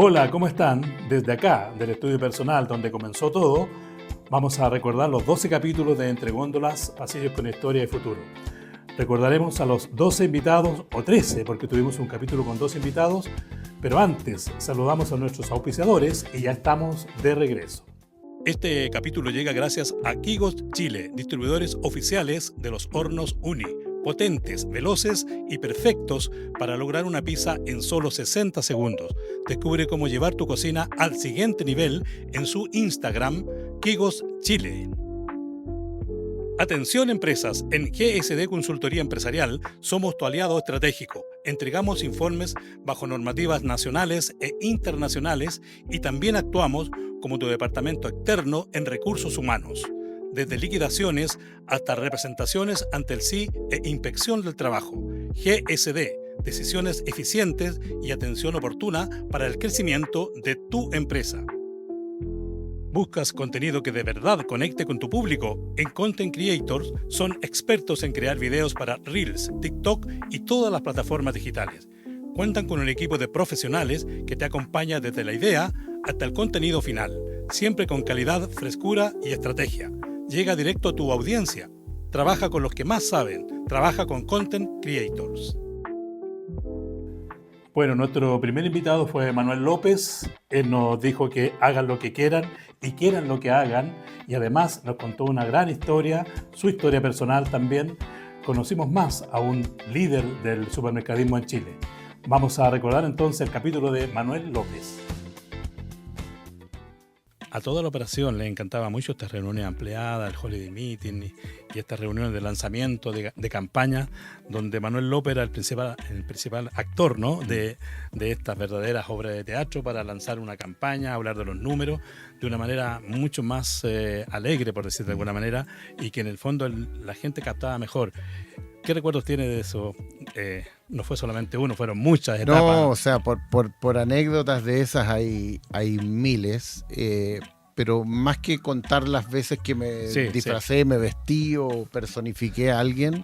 Hola, ¿cómo están? Desde acá, del estudio personal donde comenzó todo, vamos a recordar los 12 capítulos de Entre Góndolas, Pasillos con Historia y Futuro. Recordaremos a los 12 invitados, o 13, porque tuvimos un capítulo con 12 invitados, pero antes saludamos a nuestros auspiciadores y ya estamos de regreso. Este capítulo llega gracias a Quigos Chile, distribuidores oficiales de los hornos Uni, potentes, veloces y perfectos para lograr una pizza en solo 60 segundos. Descubre cómo llevar tu cocina al siguiente nivel en su Instagram, Quigos Chile. Atención empresas, en GSD Consultoría Empresarial somos tu aliado estratégico. Entregamos informes bajo normativas nacionales e internacionales y también actuamos como tu departamento externo en recursos humanos. Desde liquidaciones hasta representaciones ante el sí e inspección del trabajo. GSD, decisiones eficientes y atención oportuna para el crecimiento de tu empresa. ¿Buscas contenido que de verdad conecte con tu público? En Content Creators son expertos en crear videos para Reels, TikTok y todas las plataformas digitales. Cuentan con un equipo de profesionales que te acompaña desde la idea hasta el contenido final, siempre con calidad, frescura y estrategia. Llega directo a tu audiencia. Trabaja con los que más saben. Trabaja con Content Creators. Bueno, nuestro primer invitado fue Manuel López. Él nos dijo que hagan lo que quieran y quieran lo que hagan. Y además nos contó una gran historia, su historia personal también. Conocimos más a un líder del supermercadismo en Chile. Vamos a recordar entonces el capítulo de Manuel López. A toda la operación le encantaba mucho estas reuniones ampliadas, el Holiday Meeting y estas reuniones de lanzamiento de campaña, donde Manuel López era el principal actor, ¿no? de estas verdaderas obras de teatro para lanzar una campaña, hablar de los números de una manera mucho más alegre, por decir de alguna manera, y que en el fondo la gente captaba mejor. ¿Qué recuerdos tiene de eso? No fue solamente uno, fueron muchas etapas. No, o sea, por anécdotas de esas hay miles, pero más que contar las veces que me disfracé, me vestí o personifiqué a alguien,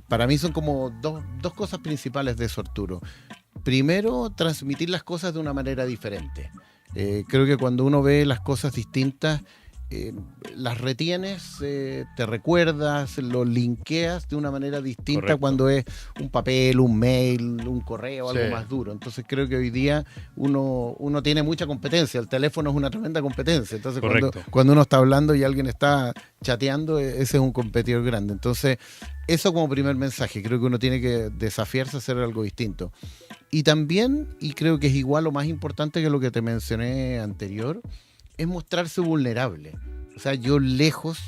para mí son como dos cosas principales de eso, Arturo. Primero, transmitir las cosas de una manera diferente. Creo que cuando uno ve las cosas distintas, las retienes, te recuerdas, lo linkeas de una manera distinta. Correcto. Cuando es un papel, un mail, un correo, algo más duro. Entonces creo que hoy día uno tiene mucha competencia, el teléfono es una tremenda competencia. Entonces cuando uno está hablando y alguien está chateando, ese es un competidor grande. Entonces eso como primer mensaje, creo que uno tiene que desafiarse a hacer algo distinto. Y también, y creo que es igual o más importante que lo que te mencioné anterior, es mostrarse vulnerable. O sea, yo lejos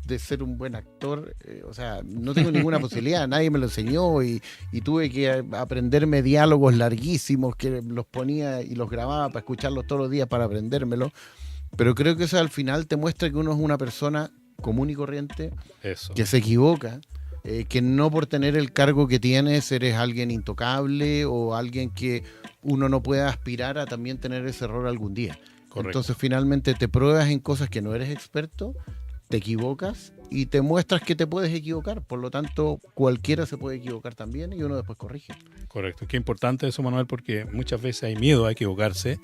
de ser un buen actor, o sea, no tengo ninguna posibilidad, nadie me lo enseñó y tuve que aprenderme diálogos larguísimos que los ponía y los grababa para escucharlos todos los días para aprendérmelos, pero creo que eso al final te muestra que uno es una persona común y corriente, que se equivoca, que no por tener el cargo que tienes eres alguien intocable o alguien que uno no pueda aspirar a también tener ese error algún día. Correcto. Entonces finalmente te pruebas en cosas que no eres experto, te equivocas y te muestras que te puedes equivocar. Por lo tanto, cualquiera se puede equivocar también y uno después corrige. Correcto. Qué importante eso, Manuel, porque muchas veces hay miedo a equivocarse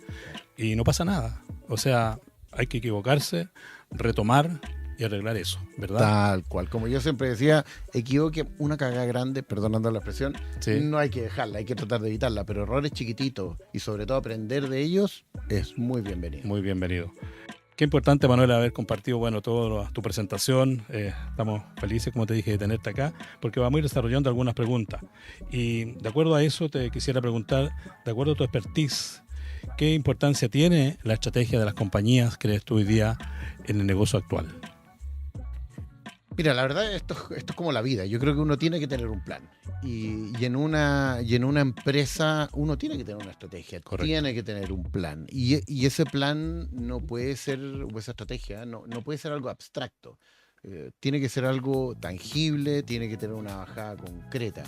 y no pasa nada. O sea, hay que equivocarse, retomar y arreglar eso, ¿verdad? Tal cual. Como yo siempre decía, equivoque una cagada grande, perdonando la expresión, no hay que dejarla, hay que tratar de evitarla, pero errores chiquititos y sobre todo aprender de ellos es muy bienvenido. Muy bienvenido. Qué importante, Manuel, haber compartido toda tu presentación. Estamos felices, como te dije, de tenerte acá, porque vamos a ir desarrollando algunas preguntas. Y de acuerdo a eso, te quisiera preguntar, de acuerdo a tu expertise, ¿qué importancia tiene la estrategia de las compañías, crees tú hoy día, en el negocio actual? Mira, la verdad esto es como la vida. Yo creo que uno tiene que tener un plan. Y en una empresa uno tiene que tener una estrategia. Correcto. Tiene que tener un plan. Y ese plan no puede ser, o esa estrategia, no puede ser algo abstracto. Tiene que ser algo tangible, tiene que tener una bajada concreta.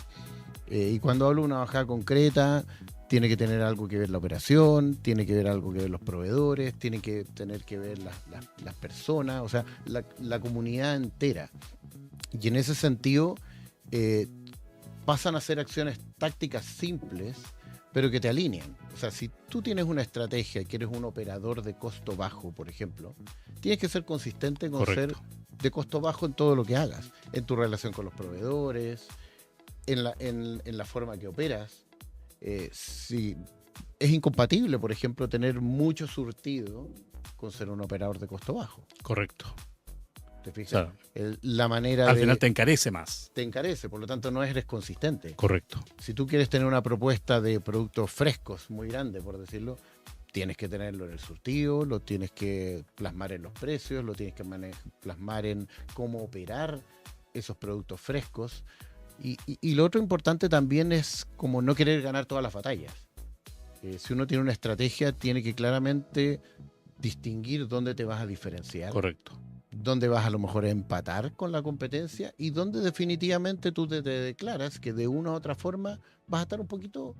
Y cuando hablo de una bajada concreta, tiene que tener algo que ver la operación, tiene que ver algo que ver los proveedores, tiene que tener que ver las personas, o sea, la comunidad entera. Y en ese sentido, pasan a ser acciones tácticas simples, pero que te alinean. O sea, si tú tienes una estrategia, que eres un operador de costo bajo, por ejemplo, tienes que ser consistente con ser de costo bajo en todo lo que hagas, en tu relación con los proveedores, en la forma que operas. Si es incompatible, por ejemplo, tener mucho surtido con ser un operador de costo bajo. Correcto. ¿Te fijas? Claro. La manera al final te encarece más. Te encarece, por lo tanto no eres consistente. Correcto. Si tú quieres tener una propuesta de productos frescos muy grande, por decirlo, tienes que tenerlo en el surtido, lo tienes que plasmar en los precios, lo tienes que plasmar en cómo operar esos productos frescos. Y lo otro importante también es como no querer ganar todas las batallas. Si uno tiene una estrategia, tiene que claramente distinguir dónde te vas a diferenciar. Correcto. Dónde vas a lo mejor a empatar con la competencia y dónde definitivamente tú te declaras que de una u otra forma vas a estar un poquito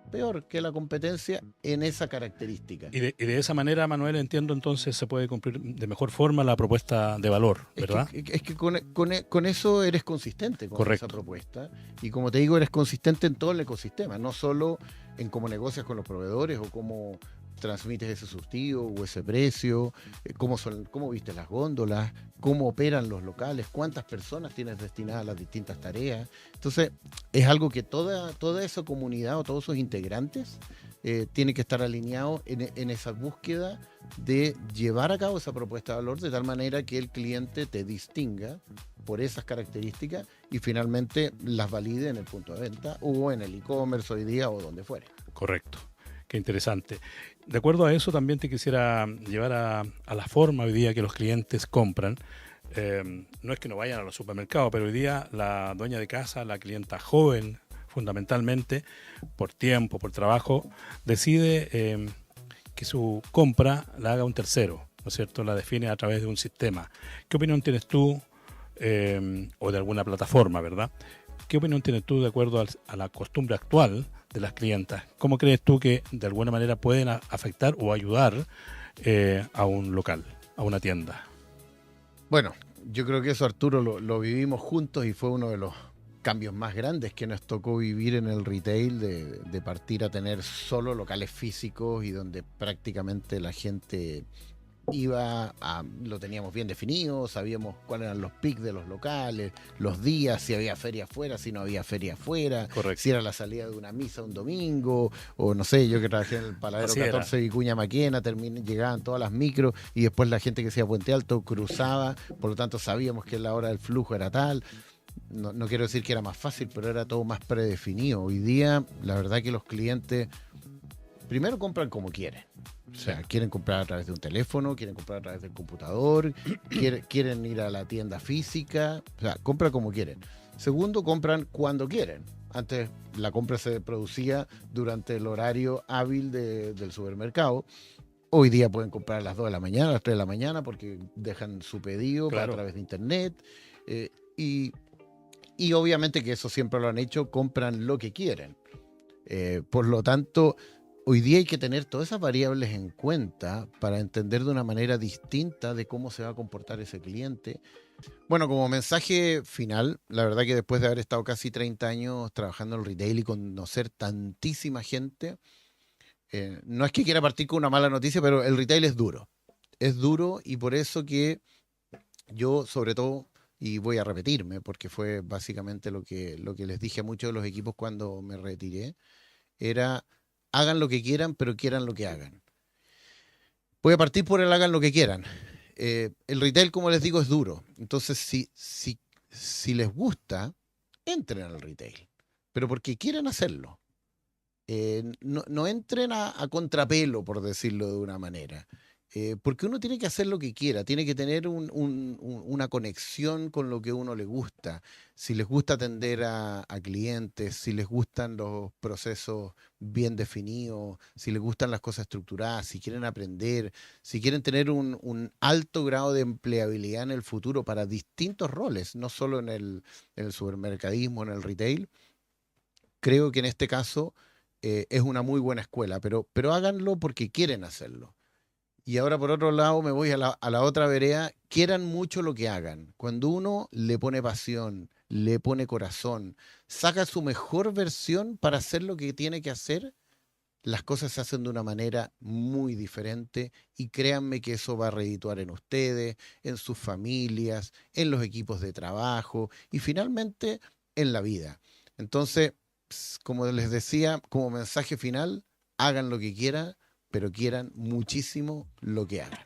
peor que la competencia en esa característica. Y de esa manera, Manuel, entiendo, entonces se puede cumplir de mejor forma la propuesta de valor, ¿verdad? Es que con eso eres consistente con esa propuesta. Y como te digo, eres consistente en todo el ecosistema, no solo en cómo negocias con los proveedores o cómo transmites ese surtido o ese precio, cómo viste las góndolas, cómo operan los locales, cuántas personas tienes destinadas a las distintas tareas. Entonces, es algo que toda esa comunidad o todos esos integrantes tienen que estar alineados en esa búsqueda de llevar a cabo esa propuesta de valor de tal manera que el cliente te distinga por esas características y finalmente las valide en el punto de venta o en el e-commerce hoy día o donde fuere. Correcto. Qué interesante. De acuerdo a eso, también te quisiera llevar a la forma hoy día que los clientes compran. No es que no vayan a los supermercados, pero hoy día la dueña de casa, la clienta joven, fundamentalmente, por tiempo, por trabajo, decide que su compra la haga un tercero, ¿no es cierto? La define a través de un sistema. ¿Qué opinión tienes tú, o de alguna plataforma, ¿verdad? ¿Qué opinión tienes tú de acuerdo a la costumbre actual de las clientas? ¿Cómo crees tú que de alguna manera pueden afectar o ayudar a un local, a una tienda? Bueno, yo creo que eso, Arturo, lo vivimos juntos y fue uno de los cambios más grandes que nos tocó vivir en el retail, de partir a tener solo locales físicos y donde prácticamente la gente lo teníamos bien definido, sabíamos cuáles eran los pics de los locales, los días, si había feria afuera, si no había feria afuera, correcto, si era la salida de una misa un domingo, o no sé, yo que trabajé en el Paladero 14 de Vicuña Maquena, llegaban todas las micros y después la gente que se iba a Puente Alto cruzaba, por lo tanto sabíamos que la hora del flujo era tal. No quiero decir que era más fácil, pero era todo más predefinido. Hoy día, la verdad que los clientes primero compran como quieren. O sea, quieren comprar a través de un teléfono, quieren comprar a través del computador, quieren ir a la tienda física, o sea, compran como quieren. Segundo, compran cuando quieren. Antes la compra se producía durante el horario hábil del supermercado. Hoy día pueden comprar a las 2 de la mañana, a las 3 de la mañana, porque dejan su pedido a través de internet. Y obviamente que eso siempre lo han hecho, compran lo que quieren. Por lo tanto, hoy día hay que tener todas esas variables en cuenta para entender de una manera distinta de cómo se va a comportar ese cliente. Bueno, como mensaje final, la verdad que después de haber estado casi 30 años trabajando en el retail y conocer tantísima gente, no es que quiera partir con una mala noticia, pero el retail es duro. Es duro y por eso que yo, sobre todo, y voy a repetirme, porque fue básicamente lo que les dije a muchos de los equipos cuando me retiré, era: hagan lo que quieran, pero quieran lo que hagan. Voy a partir por el hagan lo que quieran. El retail, como les digo, es duro. Entonces, si les gusta, entren al retail, pero porque quieren hacerlo. No entren a contrapelo, por decirlo de una manera. Porque uno tiene que hacer lo que quiera, tiene que tener una conexión con lo que a uno le gusta. Si les gusta atender a clientes, si les gustan los procesos bien definidos, si les gustan las cosas estructuradas, si quieren aprender, si quieren tener un alto grado de empleabilidad en el futuro para distintos roles, no solo en el supermercadismo, en el retail, creo que en este caso es una muy buena escuela, pero háganlo porque quieren hacerlo. Y ahora, por otro lado, me voy a la otra vereda. Quieran mucho lo que hagan. Cuando uno le pone pasión, le pone corazón, saca su mejor versión para hacer lo que tiene que hacer, las cosas se hacen de una manera muy diferente y créanme que eso va a redituar en ustedes, en sus familias, en los equipos de trabajo y finalmente en la vida. Entonces, como les decía, como mensaje final, hagan lo que quieran, pero quieran muchísimo lo que hagan.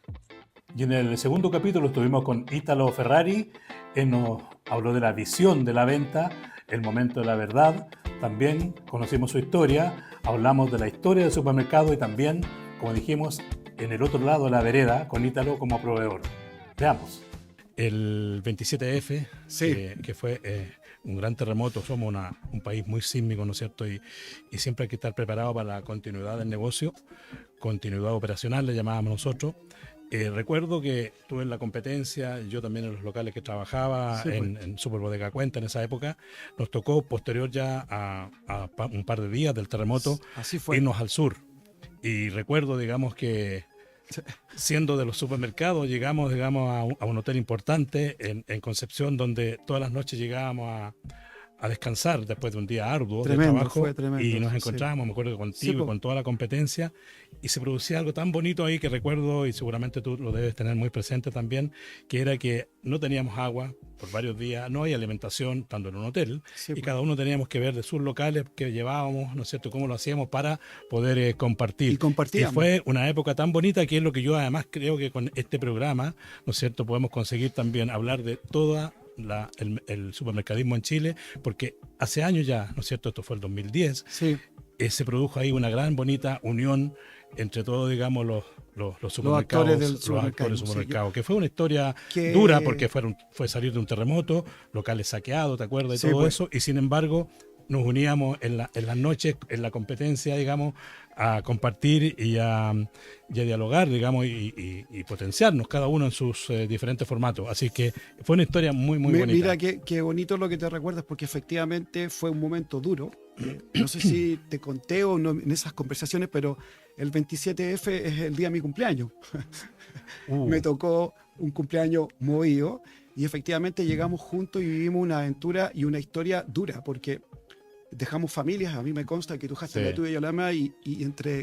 Y en el segundo capítulo estuvimos con Ítalo Ferrari. Él nos habló de la visión de la venta, el momento de la verdad. También conocimos su historia, hablamos de la historia del supermercado y también, como dijimos, en el otro lado de la vereda, con Ítalo como proveedor. Veamos. El 27F, sí, que fue un gran terremoto. Somos un país muy sísmico, ¿no es cierto? Y siempre hay que estar preparado para la continuidad del negocio, continuidad operacional, le llamábamos nosotros. Recuerdo que estuve en la competencia, yo también en los locales que trabajaba, sí, en Super Bodega Cuenta en esa época. Nos tocó posterior ya a un par de días del terremoto irnos al sur. Y recuerdo, digamos, que siendo de los supermercados, llegamos a un hotel importante en Concepción, donde todas las noches llegábamos a descansar después de un día arduo de trabajo, y nos encontrábamos, me acuerdo, contigo y con toda la competencia, y se producía algo tan bonito ahí que recuerdo, y seguramente tú lo debes tener muy presente también, que era que no teníamos agua por varios días, no hay alimentación, estando en un hotel, y cada uno teníamos que ver de sus locales que llevábamos, ¿no es cierto?, cómo lo hacíamos para poder compartir. Y fue una época tan bonita, que es lo que yo además creo que con este programa, ¿no es cierto?, podemos conseguir también hablar de toda el supermercadismo en Chile, porque hace años ya, ¿no es cierto?, esto fue el 2010, sí, se produjo ahí una gran bonita unión entre todos, digamos, los supermercados, los actores del supermercado, sí, que fue una historia dura, porque fue salir de un terremoto, locales saqueados, ¿te acuerdas? Y todo eso, y sin embargo nos uníamos en las noches, en la competencia, digamos, a compartir y a dialogar, digamos, y potenciarnos cada uno en sus diferentes formatos. Así que fue una historia muy bonita. Mira qué bonito lo que te recuerdas, porque efectivamente fue un momento duro. No sé si te conté o no en esas conversaciones, pero el 27F es el día de mi cumpleaños. Me tocó un cumpleaños movido y efectivamente llegamos juntos y vivimos una aventura y una historia dura, porque dejamos familias. A mí me consta que tú dejaste la tuya y yo la mía, y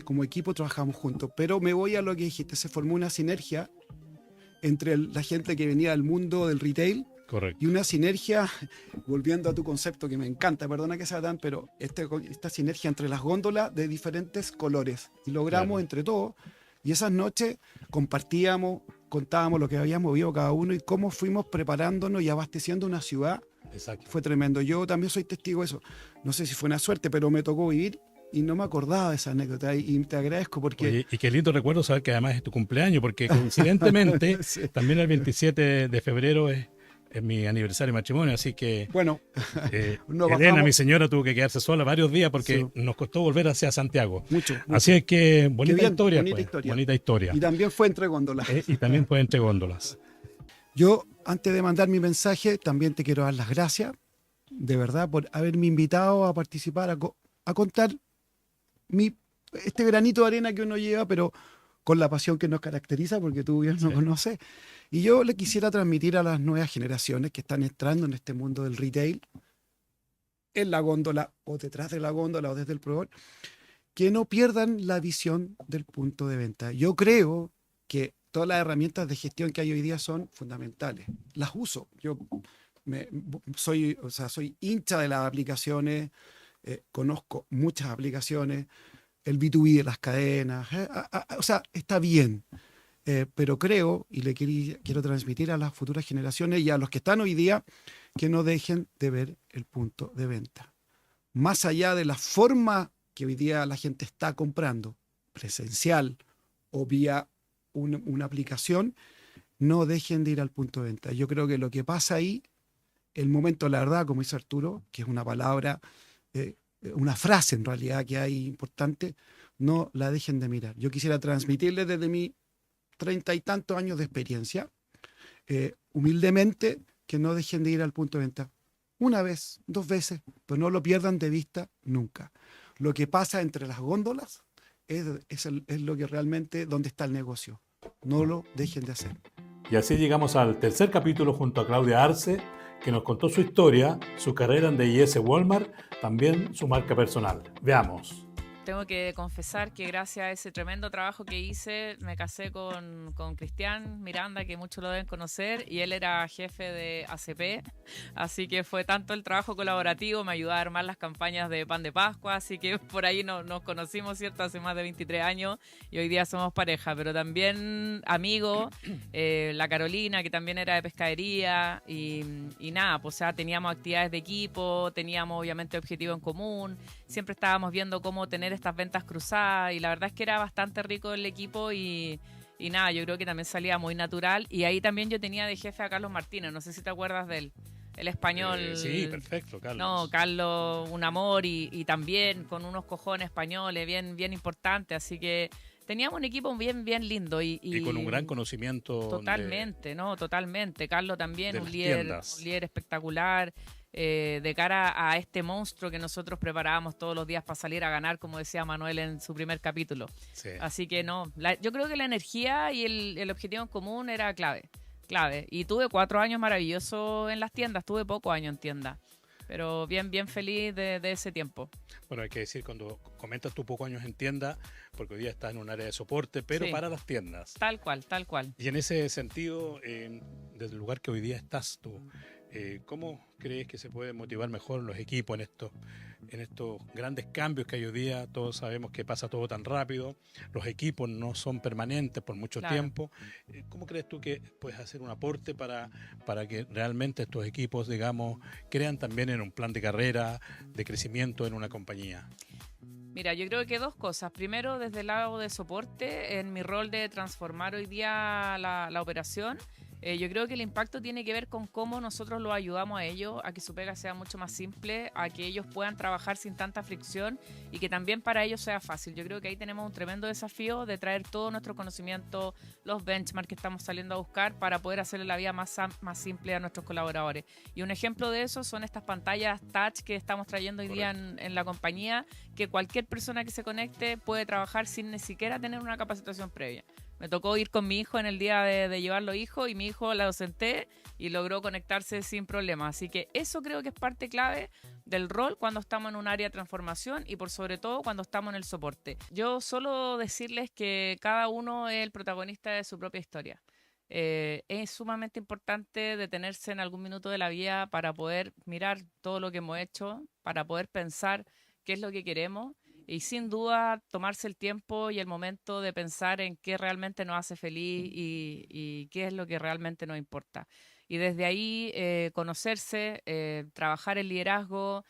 como equipo trabajamos juntos. Pero me voy a lo que dijiste, se formó una sinergia entre la gente que venía del mundo del retail. Correcto. Y una sinergia, volviendo a tu concepto que me encanta, perdona que sea tan, pero esta sinergia entre las góndolas de diferentes colores. Y logramos entre todos, y esas noches compartíamos, contábamos lo que habíamos vivido cada uno y cómo fuimos preparándonos y abasteciendo una ciudad. Exacto. Fue tremendo. Yo también soy testigo de eso. No sé si fue una suerte, pero me tocó vivir y no me acordaba de esa anécdota, y te agradezco porque... Oye, y qué lindo recuerdo saber que además es tu cumpleaños, porque coincidentemente sí, también el 27 de febrero es mi aniversario de matrimonio, así que bueno, Elena, mi señora, tuvo que quedarse sola varios días porque nos costó volver hacia Santiago. Mucho. Así es que bonita historia. Bonita historia. Y también fue entre góndolas. Yo, antes de mandar mi mensaje, también te quiero dar las gracias, de verdad, por haberme invitado a participar, a contar este granito de arena que uno lleva, pero con la pasión que nos caracteriza, porque tú bien nos conoces. Y yo le quisiera transmitir a las nuevas generaciones que están entrando en este mundo del retail, en la góndola o detrás de la góndola o desde el proveedor, que no pierdan la visión del punto de venta. Yo creo que todas las herramientas de gestión que hay hoy día son fundamentales. Las uso. Yo soy hincha de las aplicaciones, conozco muchas aplicaciones, el B2B de las cadenas, o sea, está bien. Pero creo, y le quiero transmitir a las futuras generaciones y a los que están hoy día, que no dejen de ver el punto de venta. Más allá de la forma que hoy día la gente está comprando, presencial o vía una aplicación, no dejen de ir al punto de venta. Yo creo que lo que pasa ahí, el momento de la verdad, como dice Arturo, que es una palabra, una frase en realidad que hay importante, no la dejen de mirar. Yo quisiera transmitirles desde mi 30 y tantos años de experiencia, humildemente, que no dejen de ir al punto de venta. Una vez, 2 veces, pero no lo pierdan de vista nunca. Lo que pasa entre las góndolas es lo que realmente, donde está el negocio. No lo dejen de hacer. Y así llegamos al tercer capítulo junto a Claudia Arce, que nos contó su historia, su carrera en DIS Walmart, también su marca personal. Veamos. tengo que confesar que gracias a ese tremendo trabajo que hice, me casé con Cristian Miranda, que muchos lo deben conocer, y él era jefe de ACP, así que fue tanto el trabajo colaborativo, me ayudó a armar las campañas de Pan de Pascua, así que por ahí nos conocimos, ¿cierto? Hace más de 23 años y hoy día somos pareja, pero también amigos, la Carolina, que también era de pescadería, y nada, pues o sea, teníamos actividades de equipo, teníamos obviamente objetivos en común, siempre estábamos viendo cómo tener estas ventas cruzadas, y la verdad es que era bastante rico el equipo y nada, yo creo que también salía muy natural, y ahí también yo tenía de jefe a Carlos Martínez, no sé si te acuerdas de él. El español. Sí, perfecto, Carlos. No, Carlos, un amor y también con unos cojones españoles bien importantes. Así que teníamos un equipo bien lindo. Y con un gran conocimiento. Totalmente, ¿no? Totalmente. Carlos también, un líder espectacular. De cara a este monstruo que nosotros preparábamos todos los días para salir a ganar, como decía Manuel en su primer capítulo. Sí. Así que no, yo creo que la energía y el objetivo en común era clave. Y tuve 4 años maravillosos en las tiendas, tuve pocos años en tienda, pero bien feliz de ese tiempo. Bueno, hay que decir, cuando comentas tus pocos años en tienda, porque hoy día estás en un área de soporte, pero sí, para las tiendas. Tal cual. Y en ese sentido, desde el lugar que hoy día estás tú, ¿cómo crees que se puede motivar mejor los equipos en estos grandes cambios que hay hoy día? Todos sabemos que pasa todo tan rápido, los equipos no son permanentes por mucho tiempo. ¿Cómo crees tú que puedes hacer un aporte para que realmente estos equipos, digamos, crean también en un plan de carrera, de crecimiento en una compañía? Mira, yo creo que 2 cosas. Primero, desde el lado de soporte, en mi rol de transformar hoy día la operación, yo creo que el impacto tiene que ver con cómo nosotros los ayudamos a ellos a que su pega sea mucho más simple, a que ellos puedan trabajar sin tanta fricción y que también para ellos sea fácil. Yo creo que ahí tenemos un tremendo desafío de traer todo nuestro conocimiento, los benchmarks que estamos saliendo a buscar para poder hacerle la vida más simple a nuestros colaboradores. Y un ejemplo de eso son estas pantallas touch que estamos trayendo hoy día en la compañía, que cualquier persona que se conecte puede trabajar sin ni siquiera tener una capacitación previa. Me tocó ir con mi hijo en el día de llevarlo hijo y mi hijo la senté y logró conectarse sin problema. Así que eso creo que es parte clave del rol cuando estamos en un área de transformación y por sobre todo cuando estamos en el soporte. Yo solo decirles que cada uno es el protagonista de su propia historia. Es sumamente importante detenerse en algún minuto de la vida para poder mirar todo lo que hemos hecho, para poder pensar qué es lo que queremos. Y sin duda tomarse el tiempo y el momento de pensar en qué realmente nos hace feliz y qué es lo que realmente nos importa. Y desde ahí conocerse, trabajar el liderazgo,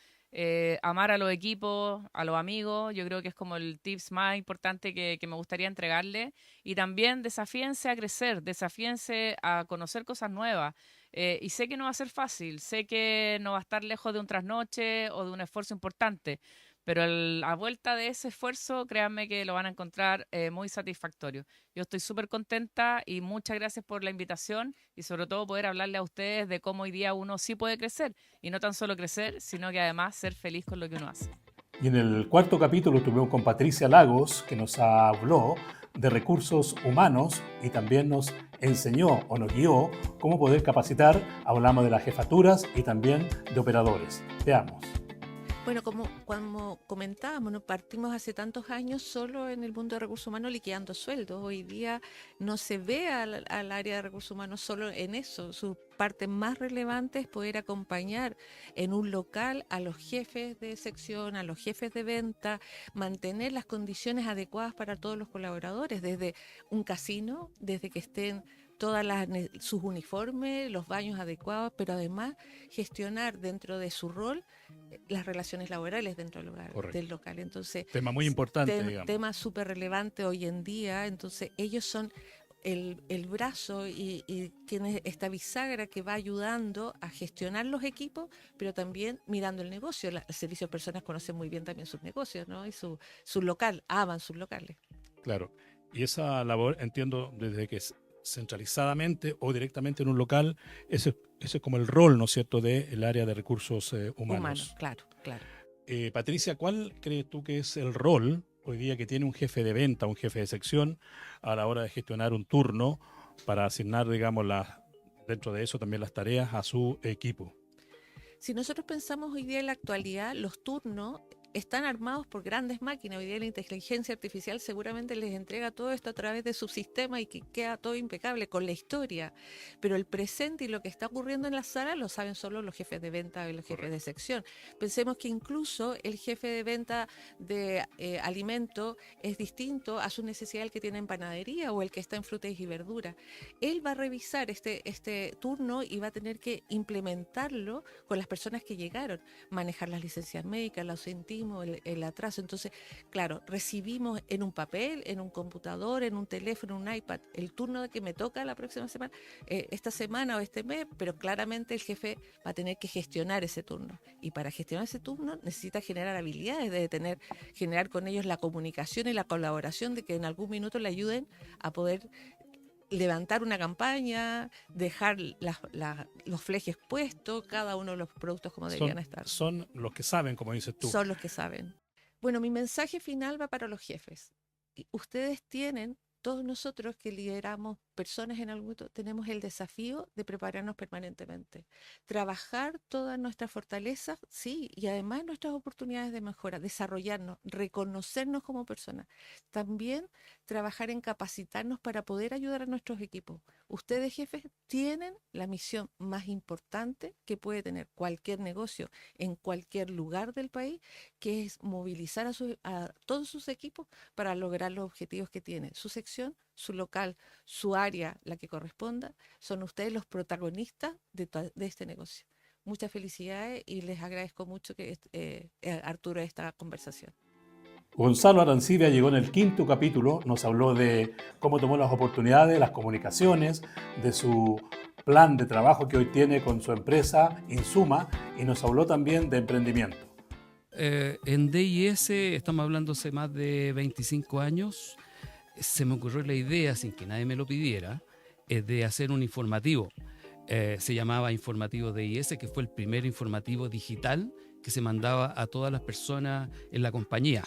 amar a los equipos, a los amigos, yo creo que es como el tips más importante que me gustaría entregarle. Y también desafíense a crecer, desafíense a conocer cosas nuevas. Y sé que no va a ser fácil, sé que no va a estar lejos de un trasnoche o de un esfuerzo importante, pero a vuelta de ese esfuerzo, créanme que lo van a encontrar muy satisfactorio. Yo estoy súper contenta y muchas gracias por la invitación y sobre todo poder hablarle a ustedes de cómo hoy día uno sí puede crecer y no tan solo crecer, sino que además ser feliz con lo que uno hace. Y en el 4º capítulo estuvimos con Patricia Lagos, que nos habló de recursos humanos y también nos enseñó o nos guió cómo poder capacitar. Hablamos de las jefaturas y también de operadores. Veamos. Bueno, como comentábamos, ¿no? Partimos hace tantos años solo en el mundo de recursos humanos liquidando sueldos. Hoy día no se ve al área de recursos humanos solo en eso. Su parte más relevante es poder acompañar en un local a los jefes de sección, a los jefes de venta, mantener las condiciones adecuadas para todos los colaboradores, desde un casino, desde que estén todas sus uniformes, los baños adecuados, pero además gestionar dentro de su rol las relaciones laborales dentro del local. Entonces, tema muy importante, digamos. Tema súper relevante hoy en día. Entonces, ellos son el brazo y tiene esta bisagra que va ayudando a gestionar los equipos, pero también mirando el negocio. El servicio de personas conoce muy bien también sus negocios, ¿no? Y su local, aman sus locales. Claro. Y esa labor, entiendo, desde que centralizadamente o directamente en un local, ese es como el rol, ¿no es cierto?, del área de recursos humanos. Claro. Patricia, ¿cuál crees tú que es el rol hoy día que tiene un jefe de venta, un jefe de sección, a la hora de gestionar un turno para asignar, digamos, dentro de eso también las tareas a su equipo? Si nosotros pensamos hoy día en la actualidad, los turnos están armados por grandes máquinas. Hoy día la inteligencia artificial seguramente les entrega todo esto a través de su sistema y que queda todo impecable con la historia. Pero el presente y lo que está ocurriendo en la sala lo saben solo los jefes de venta y los jefes de sección. Pensemos que incluso el jefe de venta de alimento es distinto a su necesidad el que tiene en panadería o el que está en frutas y verduras. Él va a revisar este turno y va a tener que implementarlo con las personas que llegaron, manejar las licencias médicas, el ausentismo, el atraso. Entonces, claro, recibimos en un papel, en un computador, en un teléfono, en un iPad, el turno que me toca la próxima semana, esta semana o este mes, pero claramente el jefe va a tener que gestionar ese turno. Y para gestionar ese turno necesita generar habilidades, de generar con ellos la comunicación y la colaboración, de que en algún minuto le ayuden a poder levantar una campaña, dejar los flejes puestos, cada uno de los productos como deberían estar. Son los que saben, como dices tú. Son los que saben. Bueno, mi mensaje final va para los jefes. Ustedes tienen, todos nosotros que lideramos personas en algún momento, tenemos el desafío de prepararnos permanentemente. Trabajar todas nuestras fortalezas, sí, y además nuestras oportunidades de mejora, desarrollarnos, reconocernos como personas. También trabajar en capacitarnos para poder ayudar a nuestros equipos. Ustedes, jefes, tienen la misión más importante que puede tener cualquier negocio en cualquier lugar del país, que es movilizar a todos sus equipos para lograr los objetivos que tiene su sección, su local, su área, la que corresponda. Son ustedes los protagonistas de este negocio. Muchas felicidades y les agradezco mucho que Arturo esta conversación. Gonzalo Arancibia llegó en el 5º capítulo, nos habló de cómo tomó las oportunidades, las comunicaciones, de su plan de trabajo que hoy tiene con su empresa Insuma, y nos habló también de emprendimiento. En DIS, estamos hablando hace más de 25 años, se me ocurrió la idea, sin que nadie me lo pidiera, de hacer un informativo. Se llamaba Informativo DIS, que fue el primer informativo digital que se mandaba a todas las personas en la compañía.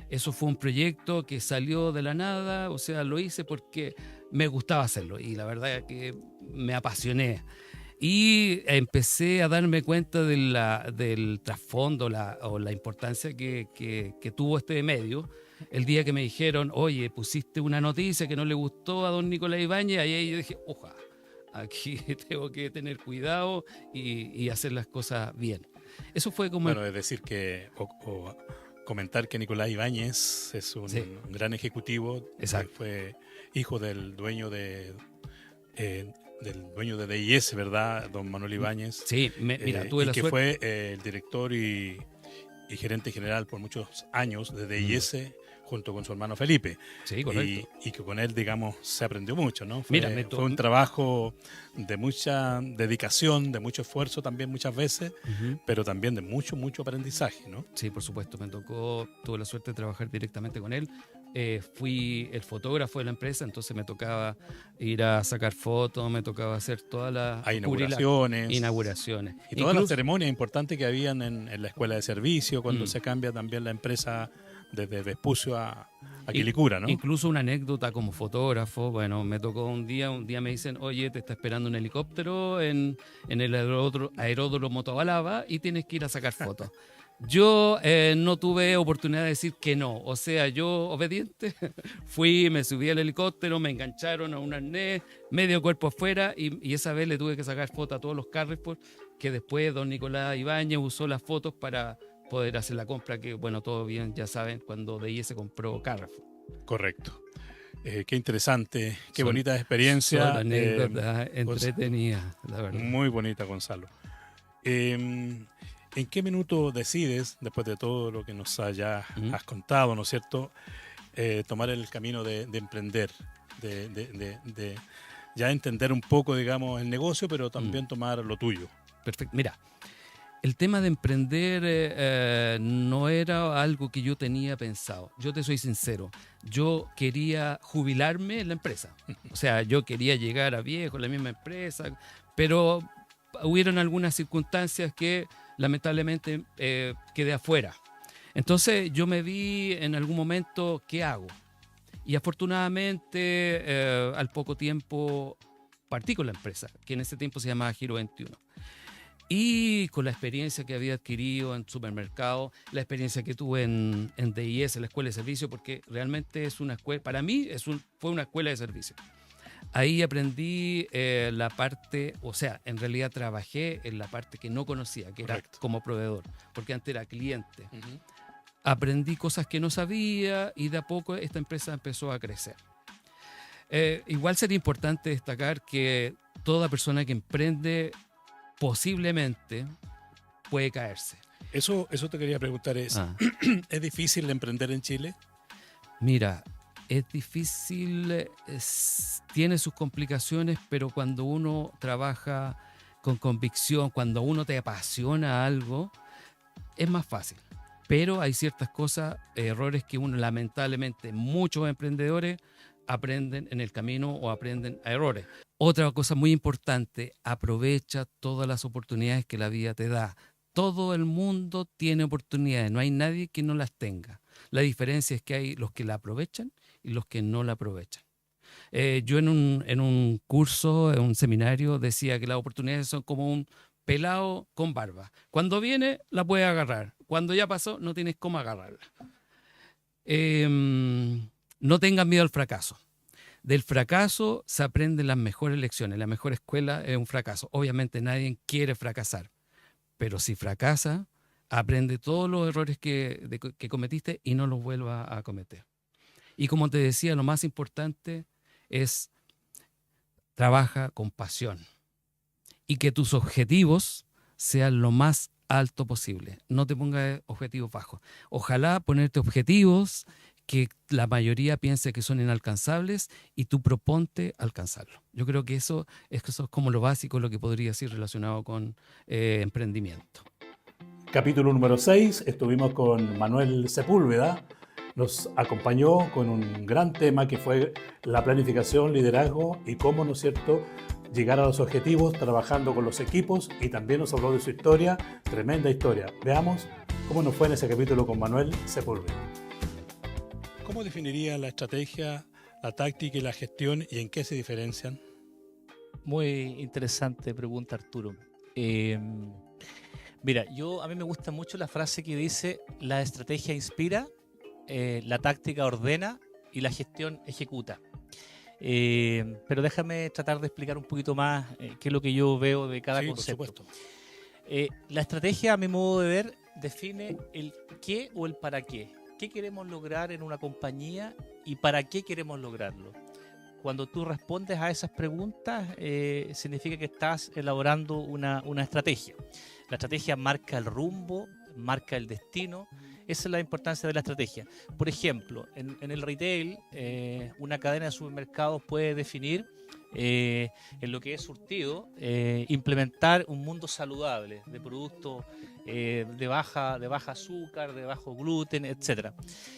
Eso fue un proyecto que salió de la nada, o sea, lo hice porque me gustaba hacerlo y la verdad es que me apasioné. Y empecé a darme cuenta del trasfondo o la importancia que tuvo este medio. El día que me dijeron, oye, pusiste una noticia que no le gustó a don Nicolás Ibáñez, ahí yo dije, ojalá, aquí tengo que tener cuidado y hacer las cosas bien. Eso fue como... Bueno, es decir que... comentar que Nicolás Ibáñez es un gran ejecutivo. Exacto. Fue hijo del dueño de DIS, ¿verdad? Don Manuel Ibáñez. Sí, mira, tuve la que suerte. fue el director y gerente general por muchos años de DIS junto con su hermano Felipe. Sí, correcto. Y que con él, digamos, se aprendió mucho, ¿no? Fue un trabajo de mucha dedicación, de mucho esfuerzo también muchas veces, pero también de mucho aprendizaje, ¿no? Sí, por supuesto, tuve la suerte de trabajar directamente con él. Fui el fotógrafo de la empresa, entonces me tocaba ir a sacar fotos, me tocaba hacer todas las inauguraciones. Y todas las ceremonias importantes que habían en la escuela de servicio, cuando se cambia también la empresa desde Vespucio a Quilicura, ¿no? Incluso una anécdota como fotógrafo, bueno, me tocó un día me dicen, oye, te está esperando un helicóptero en el aeródromo Tobalaba y tienes que ir a sacar fotos. Yo no tuve oportunidad de decir que no, o sea, yo obediente, fui, me subí al helicóptero, me engancharon a un arnés, medio cuerpo afuera y esa vez le tuve que sacar fotos a todos los Carrefour, que después don Nicolás Ibáñez usó las fotos para poder hacer la compra, que bueno, todo bien, ya saben, cuando DIS se compró Carrefour. Correcto. Qué interesante, qué bonita experiencia. Son anécdotas entretenidas, la verdad. Muy bonita, Gonzalo. ¿En qué minuto decides, después de todo lo que nos has contado, ¿no es cierto, tomar el camino de emprender, de ya entender un poco, digamos, el negocio, pero también tomar lo tuyo? Perfecto. Mira, el tema de emprender no era algo que yo tenía pensado. Yo te soy sincero. Yo quería jubilarme en la empresa. O sea, yo quería llegar a viejo en la misma empresa, pero hubieron algunas circunstancias que lamentablemente quedé afuera. Entonces yo me vi en algún momento, ¿qué hago? Y afortunadamente al poco tiempo partí con la empresa, que en ese tiempo se llamaba Giro 21. Y con la experiencia que había adquirido en supermercado, la experiencia que tuve en DIS, la escuela de servicio, porque realmente es una escuela, para mí fue una escuela de servicio. Ahí aprendí la parte, o sea, en realidad trabajé en la parte que no conocía, que era como proveedor, porque antes era cliente. Aprendí cosas que no sabía y de a poco esta empresa empezó a crecer. Igual sería importante destacar que toda persona que emprende posiblemente puede caerse. Eso te quería preguntar, ¿es difícil emprender en Chile? Mira, es difícil, tiene sus complicaciones, pero cuando uno trabaja con convicción, cuando uno te apasiona algo, es más fácil. Pero hay ciertas cosas, errores que uno, lamentablemente, muchos emprendedores aprenden en el camino o aprenden a errores. Otra cosa muy importante, aprovecha todas las oportunidades que la vida te da. Todo el mundo tiene oportunidades, no hay nadie que no las tenga. La diferencia es que hay los que la aprovechan y los que no la aprovechan. Yo en un curso, en un seminario, decía que las oportunidades son como un pelado con barba. Cuando viene, la puedes agarrar. Cuando ya pasó, no tienes cómo agarrarla. No tengan miedo al fracaso. Del fracaso se aprenden las mejores lecciones. La mejor escuela es un fracaso. Obviamente nadie quiere fracasar, pero si fracasa, aprende todos los errores que cometiste y no los vuelva a cometer. Y como te decía, lo más importante es trabaja con pasión y que tus objetivos sean lo más alto posible. No te pongas objetivos bajos. Ojalá ponerte objetivos que la mayoría piense que son inalcanzables y tú proponte alcanzarlo. Yo creo que eso es como lo básico, lo que podría decir relacionado con emprendimiento. Capítulo número 6, estuvimos con Manuel Sepúlveda. Nos acompañó con un gran tema que fue la planificación, liderazgo y cómo, ¿no es cierto?, llegar a los objetivos trabajando con los equipos, y también nos habló de su historia, tremenda historia. Veamos cómo nos fue en ese capítulo con Manuel Sepúlveda. ¿Cómo definiría la estrategia, la táctica y la gestión y en qué se diferencian? Muy interesante pregunta, Arturo. Mira, a mí me gusta mucho la frase que dice: la estrategia inspira, la táctica ordena y la gestión ejecuta. Pero déjame tratar de explicar un poquito más qué es lo que yo veo de cada concepto. Por supuesto. La estrategia, a mi modo de ver, define el qué o el para qué. ¿Qué queremos lograr en una compañía y para qué queremos lograrlo? Cuando tú respondes a esas preguntas, significa que estás elaborando una estrategia. La estrategia marca el rumbo, marca el destino. Esa es la importancia de la estrategia. Por ejemplo, en el retail, una cadena de supermercados puede definir en lo que es surtido, implementar un mundo saludable de productos de baja azúcar, de bajo gluten, etcétera.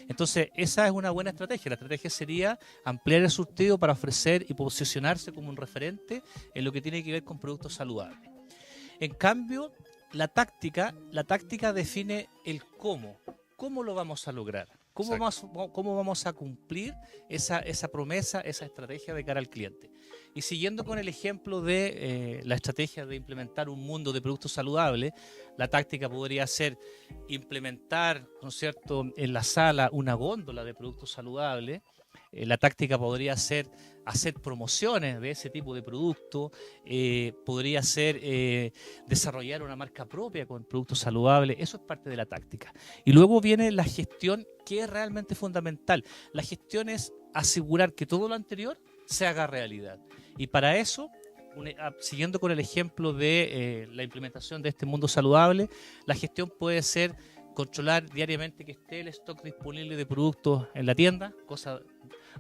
Entonces, esa es una buena estrategia. La estrategia sería ampliar el surtido para ofrecer y posicionarse como un referente en lo que tiene que ver con productos saludables. En cambio, la táctica define el cómo. ¿Cómo lo vamos a lograr? ¿Cómo vamos a cumplir esa promesa, esa estrategia de cara al cliente? Y siguiendo con el ejemplo de la estrategia de implementar un mundo de productos saludables, la táctica podría ser implementar, ¿no es cierto?, en la sala una góndola de productos saludables. La táctica podría ser hacer promociones de ese tipo de producto, podría ser desarrollar una marca propia con productos saludables. Eso es parte de la táctica. Y luego viene la gestión, que es realmente fundamental. La gestión es asegurar que todo lo anterior se haga realidad. Y para eso, siguiendo con el ejemplo de la implementación de este mundo saludable, la gestión puede ser controlar diariamente que esté el stock disponible de productos en la tienda, cosa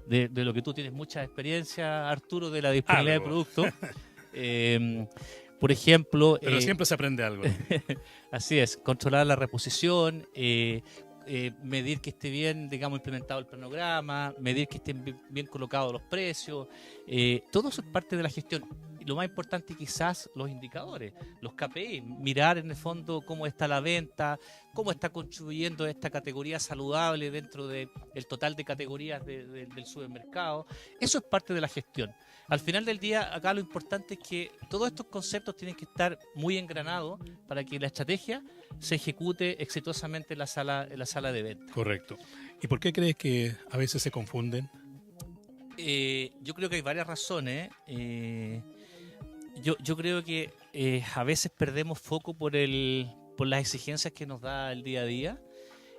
de lo que tú tienes mucha experiencia, Arturo, de la disponibilidad de productos. Por ejemplo... Pero siempre se aprende algo. Así es, controlar la reposición, medir que esté bien, digamos, implementado el planograma, medir que estén bien colocados los precios. Todo eso es parte de la gestión. Y lo más importante quizás los indicadores, los KPI, mirar en el fondo cómo está la venta, cómo está contribuyendo esta categoría saludable dentro del total de categorías del supermercado. Eso es parte de la gestión. Al final del día, acá lo importante es que todos estos conceptos tienen que estar muy engranados para que la estrategia se ejecute exitosamente en la sala de venta. Correcto. ¿Y por qué crees que a veces se confunden? Yo creo que hay varias razones. Yo creo que a veces perdemos foco por las exigencias que nos da el día a día,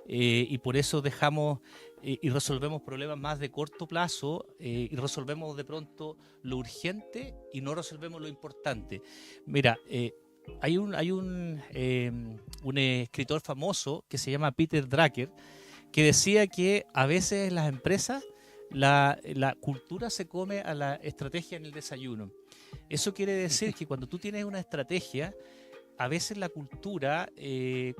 y por eso dejamos y resolvemos problemas más de corto plazo, y resolvemos de pronto lo urgente y no resolvemos lo importante. Mira, hay un escritor famoso que se llama Peter Drucker, que decía que a veces en las empresas la cultura se come a la estrategia en el desayuno. Eso quiere decir que cuando tú tienes una estrategia, a veces la cultura,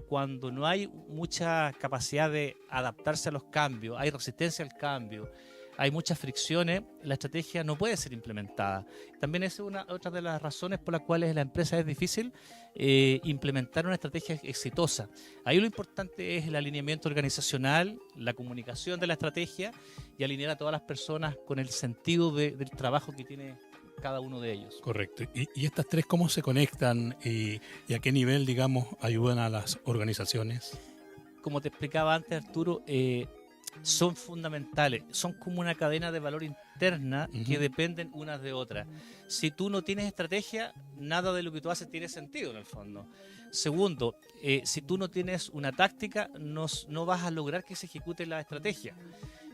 cuando no hay mucha capacidad de adaptarse a los cambios, hay resistencia al cambio, hay muchas fricciones, la estrategia no puede ser implementada. También es otra de las razones por las cuales en la empresa es difícil implementar una estrategia exitosa. Ahí lo importante es el alineamiento organizacional, la comunicación de la estrategia y alinear a todas las personas con el sentido del trabajo que tiene cada uno de ellos. Correcto. ¿Y estas tres cómo se conectan y a qué nivel, digamos, ayudan a las organizaciones? Como te explicaba antes, Arturo, son fundamentales, son como una cadena de valor interna que dependen unas de otras. Si tú no tienes estrategia, nada de lo que tú haces tiene sentido en el fondo. Segundo, si tú no tienes una táctica, no vas a lograr que se ejecute la estrategia.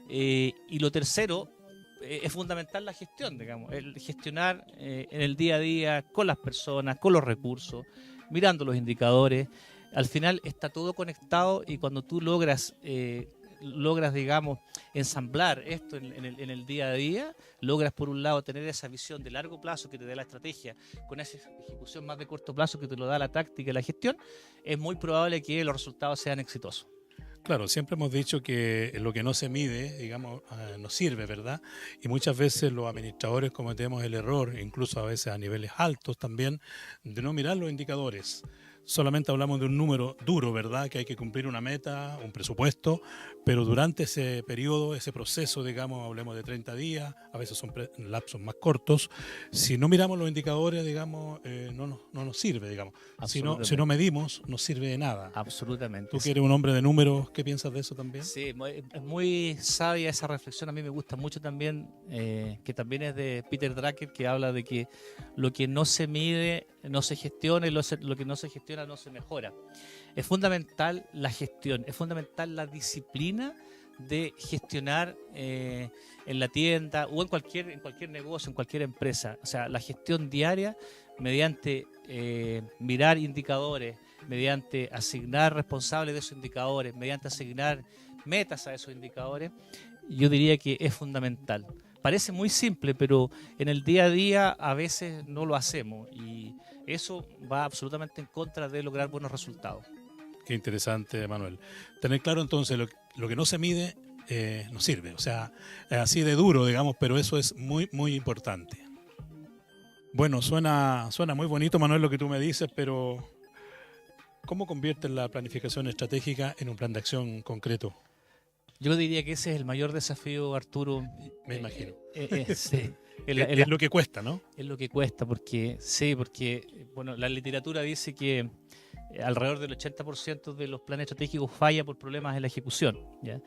Y lo tercero, es fundamental la gestión, digamos, el gestionar en el día a día con las personas, con los recursos, mirando los indicadores. Al final está todo conectado y cuando tú logras, digamos, ensamblar esto en el día a día, logras por un lado tener esa visión de largo plazo que te da la estrategia, con esa ejecución más de corto plazo que te lo da la táctica y la gestión, es muy probable que los resultados sean exitosos. Claro, siempre hemos dicho que lo que no se mide, digamos, no sirve, ¿verdad? Y muchas veces los administradores cometemos el error, incluso a veces a niveles altos también, de no mirar los indicadores. Solamente hablamos de un número duro, ¿verdad? Que hay que cumplir una meta, un presupuesto, pero durante ese periodo, ese proceso, digamos, hablemos de 30 días, a veces son lapsos más cortos, si no miramos los indicadores, digamos, no nos sirve, digamos. Si no medimos, no sirve de nada. Absolutamente. Tú que eres un hombre de números, ¿qué piensas de eso también? Sí, es muy sabia esa reflexión, a mí me gusta mucho también, que también es de Peter Drucker, que habla de que lo que no se mide no se gestiona y lo que no se gestiona no se mejora. Es fundamental la gestión, es fundamental la disciplina de gestionar en la tienda o en cualquier negocio, en cualquier empresa. O sea, la gestión diaria mediante mirar indicadores, mediante asignar responsables de esos indicadores, mediante asignar metas a esos indicadores, yo diría que es fundamental. Parece muy simple, pero en el día a día a veces no lo hacemos y eso va absolutamente en contra de lograr buenos resultados. Qué interesante, Manuel. Tener claro entonces lo que no se mide no sirve. O sea, es así de duro, digamos, pero eso es muy, muy importante. Bueno, suena muy bonito, Manuel, lo que tú me dices, pero ¿cómo conviertes la planificación estratégica en un plan de acción concreto? Yo diría que ese es el mayor desafío, Arturo. Me imagino. Sí. Es lo que cuesta, ¿no? Es lo que cuesta, porque bueno, la literatura dice que alrededor del 80% de los planes estratégicos falla por problemas en la ejecución, ¿ya?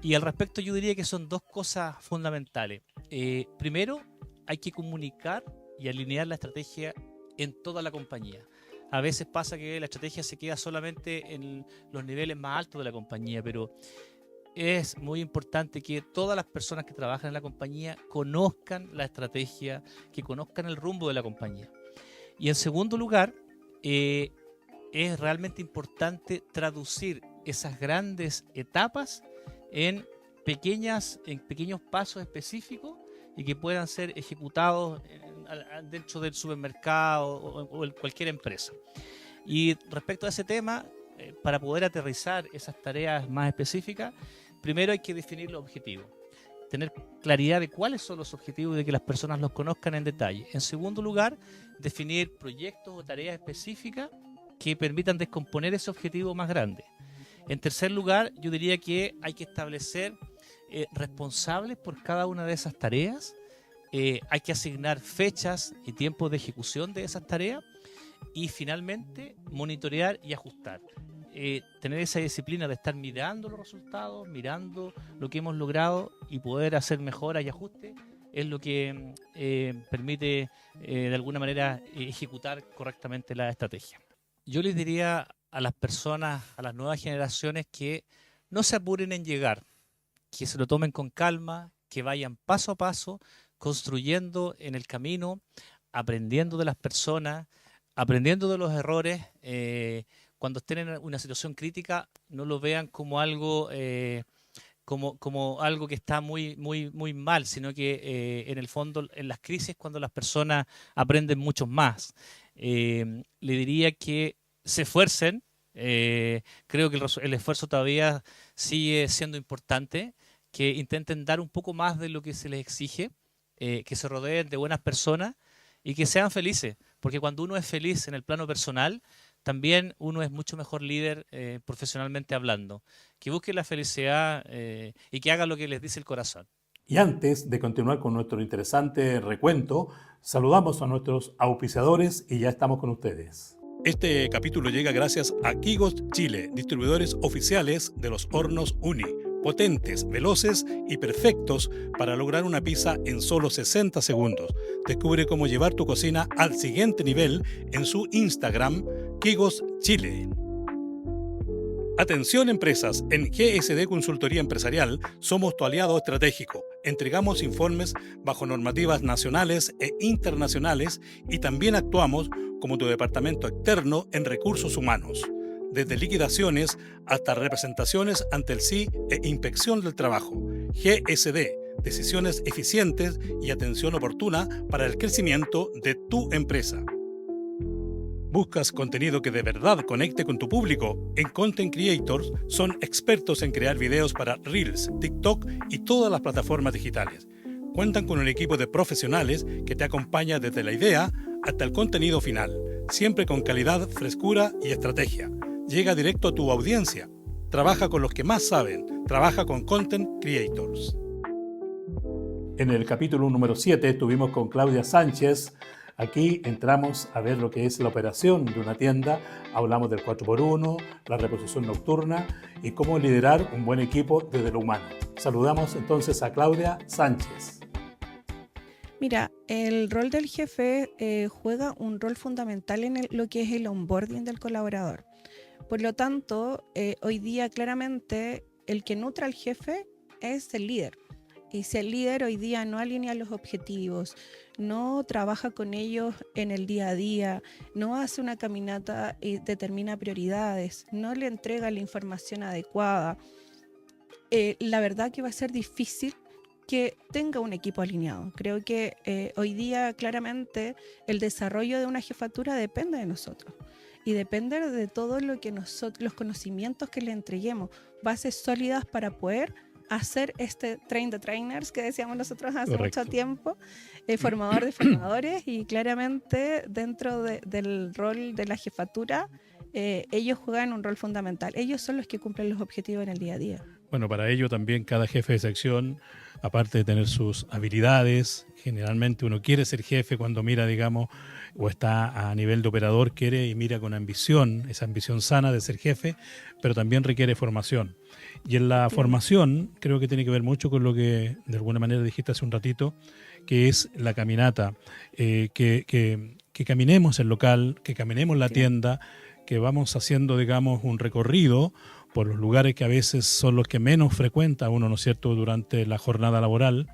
Y al respecto yo diría que son dos cosas fundamentales. Primero, hay que comunicar y alinear la estrategia en toda la compañía. A veces pasa que la estrategia se queda solamente en los niveles más altos de la compañía, pero es muy importante que todas las personas que trabajan en la compañía conozcan la estrategia, que conozcan el rumbo de la compañía. Y en segundo lugar, es realmente importante traducir esas grandes etapas en pequeños pasos específicos y que puedan ser ejecutados dentro del supermercado o en cualquier empresa. Y respecto a ese tema, para poder aterrizar esas tareas más específicas, primero hay que definir los objetivos. tener claridad de cuáles son los objetivos y de que las personas los conozcan en detalle. En segundo lugar, definir proyectos o tareas específicas que permitan descomponer ese objetivo más grande. En tercer lugar, yo diría que hay que establecer responsables por cada una de esas tareas. Hay que asignar fechas y tiempos de ejecución de esas tareas. Y finalmente, monitorear y ajustar. Tener esa disciplina de estar mirando los resultados, mirando lo que hemos logrado y poder hacer mejoras y ajustes es lo que permite de alguna manera ejecutar correctamente la estrategia. Yo les diría a las personas, a las nuevas generaciones, que no se apuren en llegar, que se lo tomen con calma, que vayan paso a paso, construyendo en el camino, aprendiendo de las personas, aprendiendo de los errores. Cuando estén en una situación crítica, no lo vean como algo como algo que está muy mal, sino que en el fondo, en las crisis, cuando las personas aprenden mucho más. Le diría que se esfuercen. Creo que el esfuerzo todavía sigue siendo importante, que intenten dar un poco más de lo que se les exige, que se rodeen de buenas personas y que sean felices, porque cuando uno es feliz en el plano personal, también uno es mucho mejor líder profesionalmente hablando. Que busque la felicidad y que haga lo que les dice el corazón. Y antes de continuar con nuestro interesante recuento, saludamos a nuestros auspiciadores y ya estamos con ustedes. Este capítulo llega gracias a Quigos Chile, distribuidores oficiales de los hornos Uni, potentes, veloces y perfectos para lograr una pizza en solo 60 segundos. Descubre cómo llevar tu cocina al siguiente nivel en su Instagram, Quigos Chile. Atención empresas, en GSD Consultoría Empresarial somos tu aliado estratégico. Entregamos informes bajo normativas nacionales e internacionales y también actuamos como tu departamento externo en recursos humanos. Desde liquidaciones hasta representaciones ante el SI e inspección del trabajo. GSD, decisiones eficientes y atención oportuna para el crecimiento de tu empresa. ¿Buscas contenido que de verdad conecte con tu público? En Content Creators son expertos en crear videos para Reels, TikTok y todas las plataformas digitales. Cuentan con un equipo de profesionales que te acompaña desde la idea hasta el contenido final, siempre con calidad, frescura y estrategia. Llega directo a tu audiencia. Trabaja con los que más saben. Trabaja con Content Creators. En el capítulo número 7 estuvimos con Claudia Sánchez. Aquí entramos a ver lo que es la operación de una tienda. Hablamos del 4x1, la reposición nocturna y cómo liderar un buen equipo desde lo humano. Saludamos entonces a Claudia Sánchez. Mira, el rol del jefe juega un rol fundamental en lo que es el onboarding del colaborador. Por lo tanto, hoy día claramente el que nutre al jefe es el líder. Y si el líder hoy día no alinea los objetivos, no trabaja con ellos en el día a día, no hace una caminata y determina prioridades, no le entrega la información adecuada, la verdad que va a ser difícil que tenga un equipo alineado. Creo que hoy día claramente el desarrollo de una jefatura depende de nosotros y depende de todo lo que los conocimientos que le entreguemos, bases sólidas para poder hacer este train the trainers que decíamos nosotros hace Correcto. mucho tiempo, formador de formadores, y claramente dentro del rol de la jefatura ellos juegan un rol fundamental. Ellos son los que cumplen los objetivos en el día a día. Bueno, para ello también cada jefe de sección, aparte de tener sus habilidades, generalmente uno quiere ser jefe cuando mira, digamos, o está a nivel de operador, quiere y mira con ambición, esa ambición sana de ser jefe, pero también requiere formación. Y en la formación creo que tiene que ver mucho con lo que de alguna manera dijiste hace un ratito, que es la caminata, que caminemos el local, que caminemos la tienda, que vamos haciendo, digamos, un recorrido por los lugares que a veces son los que menos frecuenta uno, ¿no es cierto?, durante la jornada laboral.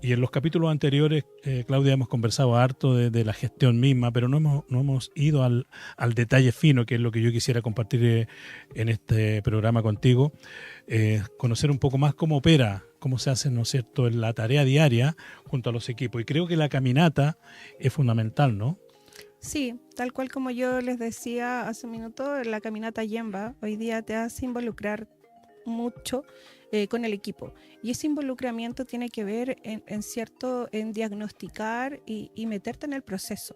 Y en los capítulos anteriores, Claudia, hemos conversado harto de la gestión misma, pero no hemos ido al detalle fino, que es lo que yo quisiera compartir en este programa contigo. Conocer un poco más cómo opera, cómo se hace, ¿no es cierto?, en la tarea diaria junto a los equipos. Y creo que la caminata es fundamental, ¿no? Sí, tal cual como yo les decía hace un minuto, la caminata Yemba hoy día te hace involucrar mucho con el equipo. Y ese involucramiento tiene que ver en diagnosticar y meterte en el proceso.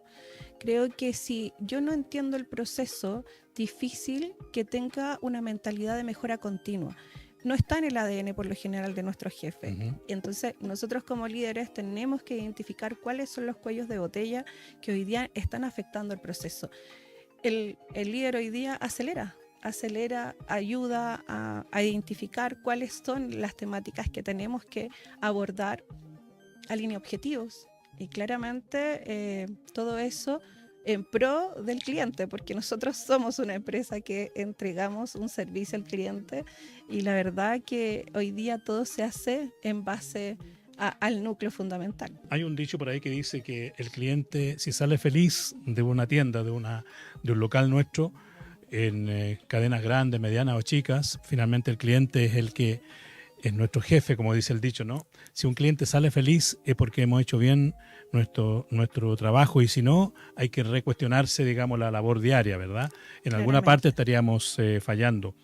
Creo que si yo no entiendo el proceso, difícil que tenga una mentalidad de mejora continua. No está en el ADN por lo general de nuestros jefes. Entonces, nosotros como líderes tenemos que identificar cuáles son los cuellos de botella que hoy día están afectando el proceso. El líder hoy día acelera, ayuda a identificar cuáles son las temáticas que tenemos que abordar, alinea objetivos y claramente todo eso en pro del cliente, porque nosotros somos una empresa que entregamos un servicio al cliente y la verdad que hoy día todo se hace en base al núcleo fundamental. Hay un dicho por ahí que dice que el cliente, si sale feliz de una tienda, de un local nuestro, en cadenas grandes, medianas o chicas, finalmente el cliente es el que es nuestro jefe, como dice el dicho, ¿no? Si un cliente sale feliz es porque hemos hecho bien nuestro trabajo, y si no, hay que recuestionarse, digamos, la labor diaria, ¿verdad? En alguna parte estaríamos fallando.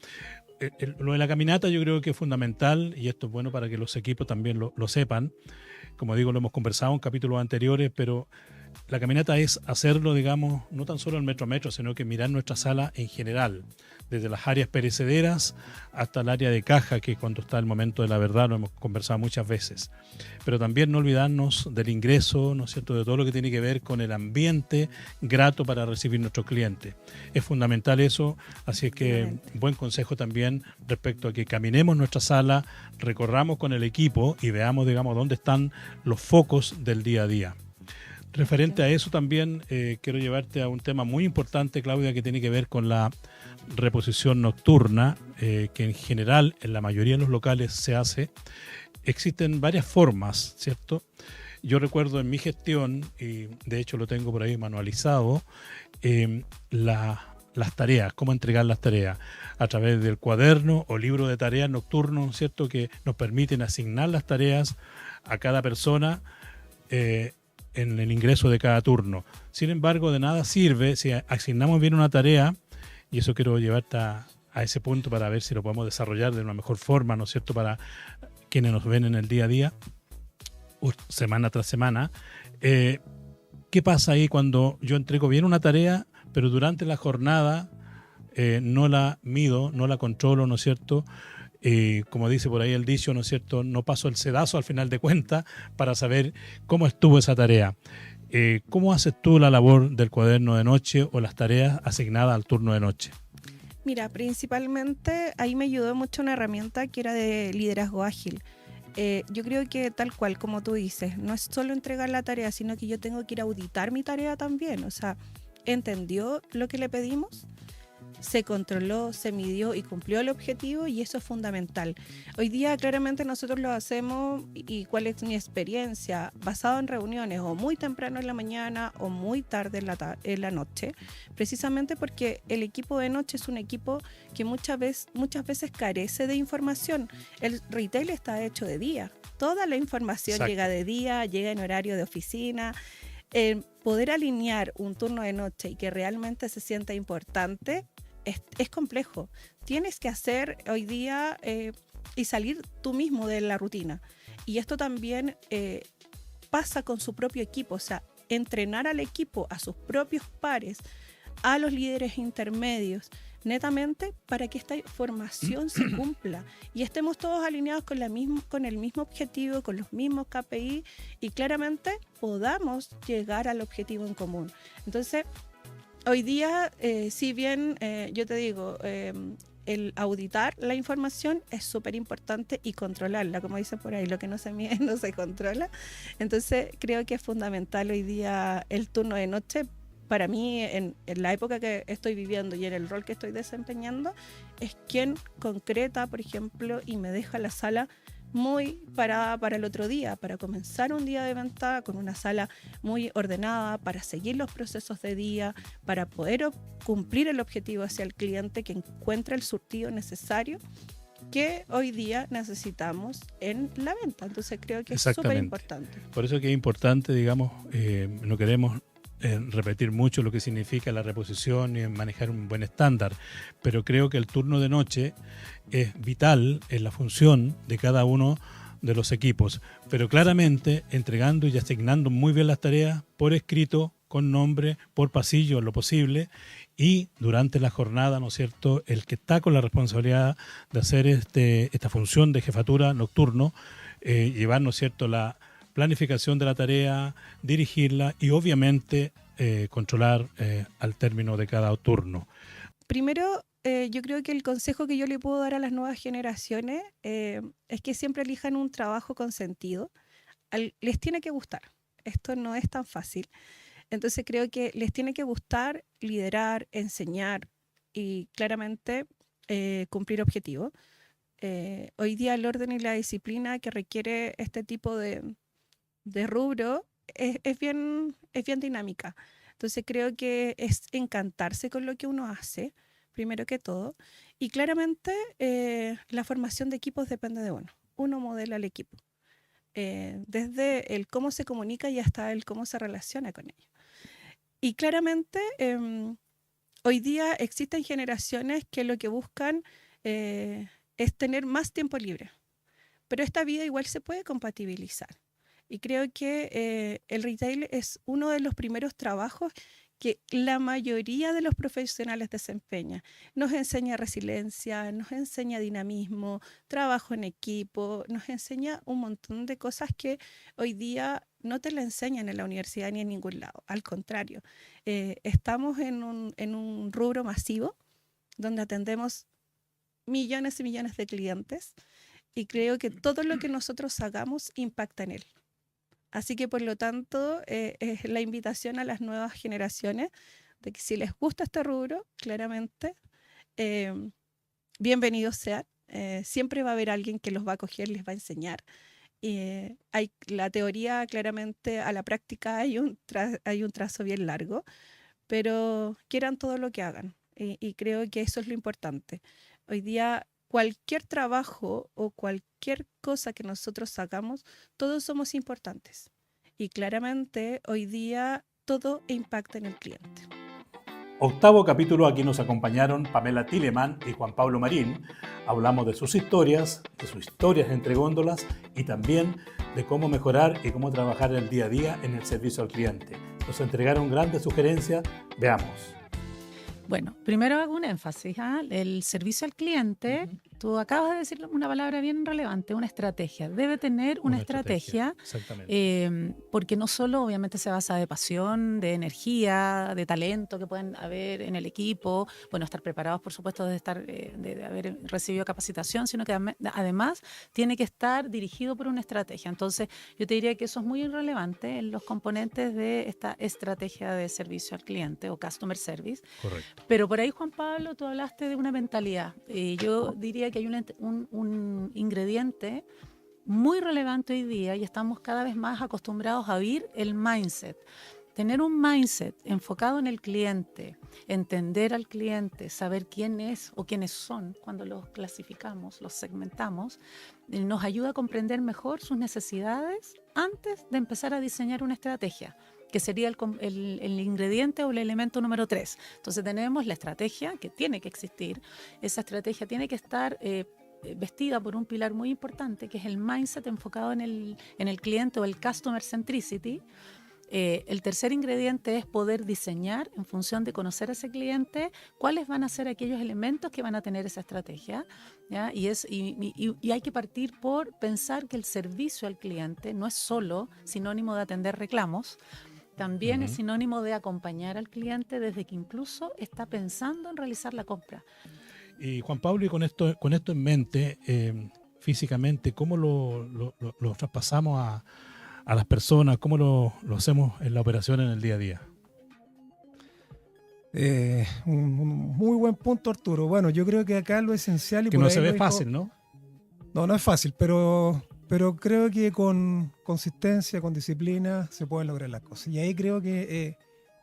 Lo de la caminata yo creo que es fundamental, y esto es bueno para que los equipos también lo sepan. Como digo, lo hemos conversado en capítulos anteriores, pero la caminata es hacerlo, digamos, no tan solo el metro a metro, sino que mirar nuestra sala en general, desde las áreas perecederas hasta el área de caja, que cuando está el momento de la verdad lo hemos conversado muchas veces. Pero también no olvidarnos del ingreso, ¿no es cierto?, de todo lo que tiene que ver con el ambiente grato para recibir nuestros clientes. Es fundamental eso, así es que buen consejo también respecto a que caminemos nuestra sala, recorramos con el equipo y veamos, digamos, dónde están los focos del día a día. Referente a eso también quiero llevarte a un tema muy importante, Claudia, que tiene que ver con la reposición nocturna, que en general en la mayoría de los locales se hace. Existen varias formas, ¿cierto? Yo recuerdo en mi gestión, y de hecho lo tengo por ahí manualizado, las tareas, cómo entregar las tareas a través del cuaderno o libro de tareas nocturno, ¿cierto?, que nos permiten asignar las tareas a cada persona en el ingreso de cada turno. Sin embargo, de nada sirve si asignamos bien una tarea, y eso quiero llevarte a ese punto para ver si lo podemos desarrollar de una mejor forma, ¿no es cierto?, para quienes nos ven en el día a día, semana tras semana. ¿Qué pasa ahí cuando yo entrego bien una tarea, pero durante la jornada no la mido, no la controlo, ¿no es cierto?, como dice por ahí el dicho, ¿no es cierto?, no paso el sedazo al final de cuentas para saber cómo estuvo esa tarea. ¿Cómo haces tú la labor del cuaderno de noche o las tareas asignadas al turno de noche? Mira, principalmente ahí me ayudó mucho una herramienta que era de liderazgo ágil. Yo creo que tal cual, como tú dices, no es solo entregar la tarea, sino que yo tengo que ir a auditar mi tarea también. O sea, ¿entendió lo que le pedimos? Se controló, se midió y cumplió el objetivo, y eso es fundamental. Hoy día claramente nosotros lo hacemos, y cuál es mi experiencia, basado en reuniones o muy temprano en la mañana o muy tarde en la noche, precisamente porque el equipo de noche es un equipo que muchas veces carece de información. El retail está hecho de día, toda la información llega de día, llega en horario de oficina. Poder alinear un turno de noche y que realmente se sienta importante es complejo. Tienes que hacer hoy día y salir tú mismo de la rutina. Y esto también pasa con su propio equipo, o sea, entrenar al equipo, a sus propios pares, a los líderes intermedios, netamente para que esta formación se cumpla y estemos todos alineados con el mismo objetivo, con los mismos KPI, y claramente podamos llegar al objetivo en común. Entonces, hoy día, si bien yo te digo, el auditar la información es súper importante, y controlarla, como dicen por ahí, lo que no se mide no se controla. Entonces creo que es fundamental hoy día el turno de noche. Para mí, en la época que estoy viviendo y en el rol que estoy desempeñando, es quien concreta, por ejemplo, y me deja la sala muy parada para el otro día, para comenzar un día de venta con una sala muy ordenada, para seguir los procesos de día, para poder cumplir el objetivo hacia el cliente, que encuentre el surtido necesario que hoy día necesitamos en la venta. Entonces creo que es súper importante. Por eso que es importante, digamos, no queremos repetir mucho lo que significa la reposición y manejar un buen estándar, pero creo que el turno de noche es vital en la función de cada uno de los equipos, pero claramente entregando y asignando muy bien las tareas por escrito, con nombre, por pasillo en lo posible, y durante la jornada, ¿no es cierto?, el que está con la responsabilidad de hacer esta función de jefatura nocturno, llevar, ¿no es cierto?, la planificación de la tarea, dirigirla y obviamente controlar al término de cada turno. Primero, yo creo que el consejo que yo le puedo dar a las nuevas generaciones es que siempre elijan un trabajo con sentido. Les tiene que gustar. Esto no es tan fácil. Entonces creo que les tiene que gustar liderar, enseñar y claramente cumplir objetivos. Hoy día el orden y la disciplina que requiere este tipo de rubro es bien dinámica. Entonces creo que es encantarse con lo que uno hace, primero que todo, y claramente la formación de equipos depende de uno. Uno modela el equipo, desde el cómo se comunica y hasta el cómo se relaciona con ellos. Y claramente hoy día existen generaciones que lo que buscan es tener más tiempo libre, pero esta vida igual se puede compatibilizar. Y creo que el retail es uno de los primeros trabajos que la mayoría de los profesionales desempeña. Nos enseña resiliencia, nos enseña dinamismo, trabajo en equipo, nos enseña un montón de cosas que hoy día no te la enseñan en la universidad ni en ningún lado. Al contrario, estamos en un rubro masivo donde atendemos millones y millones de clientes y creo que todo lo que nosotros hagamos impacta en él. Así que, por lo tanto, es la invitación a las nuevas generaciones de que si les gusta este rubro, claramente, bienvenidos sean. Siempre va a haber alguien que los va a acoger, les va a enseñar. Hay la teoría, claramente, a la práctica hay un trazo bien largo, pero quieran todo lo que hagan. Y creo que eso es lo importante. Hoy día, cualquier trabajo o cualquier cosa que nosotros hagamos, todos somos importantes. Y claramente hoy día todo impacta en el cliente. Octavo capítulo, aquí nos acompañaron Pamela Tileman y Juan Pablo Marín. Hablamos de sus historias entre góndolas y también de cómo mejorar y cómo trabajar el día a día en el servicio al cliente. Nos entregaron grandes sugerencias. Veamos. Bueno, primero hago un énfasis. El servicio al cliente, tú acabas de decir una palabra bien relevante, una estrategia. Debe tener una estrategia porque no solo obviamente se basa de pasión, de energía, de talento que pueden haber en el equipo, bueno, estar preparados por supuesto de haber recibido capacitación, sino que además tiene que estar dirigido por una estrategia. Entonces yo te diría que eso es muy relevante en los componentes de esta estrategia de servicio al cliente o customer service. Correcto. Pero por ahí, Juan Pablo, tú hablaste de una mentalidad. Yo diría que hay un ingrediente muy relevante hoy día y estamos cada vez más acostumbrados a oír el mindset. Tener un mindset enfocado en el cliente, entender al cliente, saber quién es o quiénes son cuando los clasificamos, los segmentamos, nos ayuda a comprender mejor sus necesidades antes de empezar a diseñar una estrategia, que sería el ingrediente o el elemento número 3. Entonces tenemos la estrategia que tiene que existir. Esa estrategia tiene que estar vestida por un pilar muy importante, que es el mindset enfocado en el cliente o el customer centricity. El tercer ingrediente es poder diseñar en función de conocer a ese cliente cuáles van a ser aquellos elementos que van a tener esa estrategia, ¿ya? Y hay que partir por pensar que el servicio al cliente no es solo sinónimo de atender reclamos, también es sinónimo de acompañar al cliente desde que incluso está pensando en realizar la compra. Y Juan Pablo, y con esto en mente, físicamente, ¿cómo lo traspasamos a las personas? ¿Cómo lo hacemos en la operación en el día a día? Un muy buen punto, Arturo. Bueno, yo creo que acá lo esencial... Que no se ve fácil, ¿no? No es fácil, pero creo que con consistencia, con disciplina, se pueden lograr las cosas. Y ahí creo que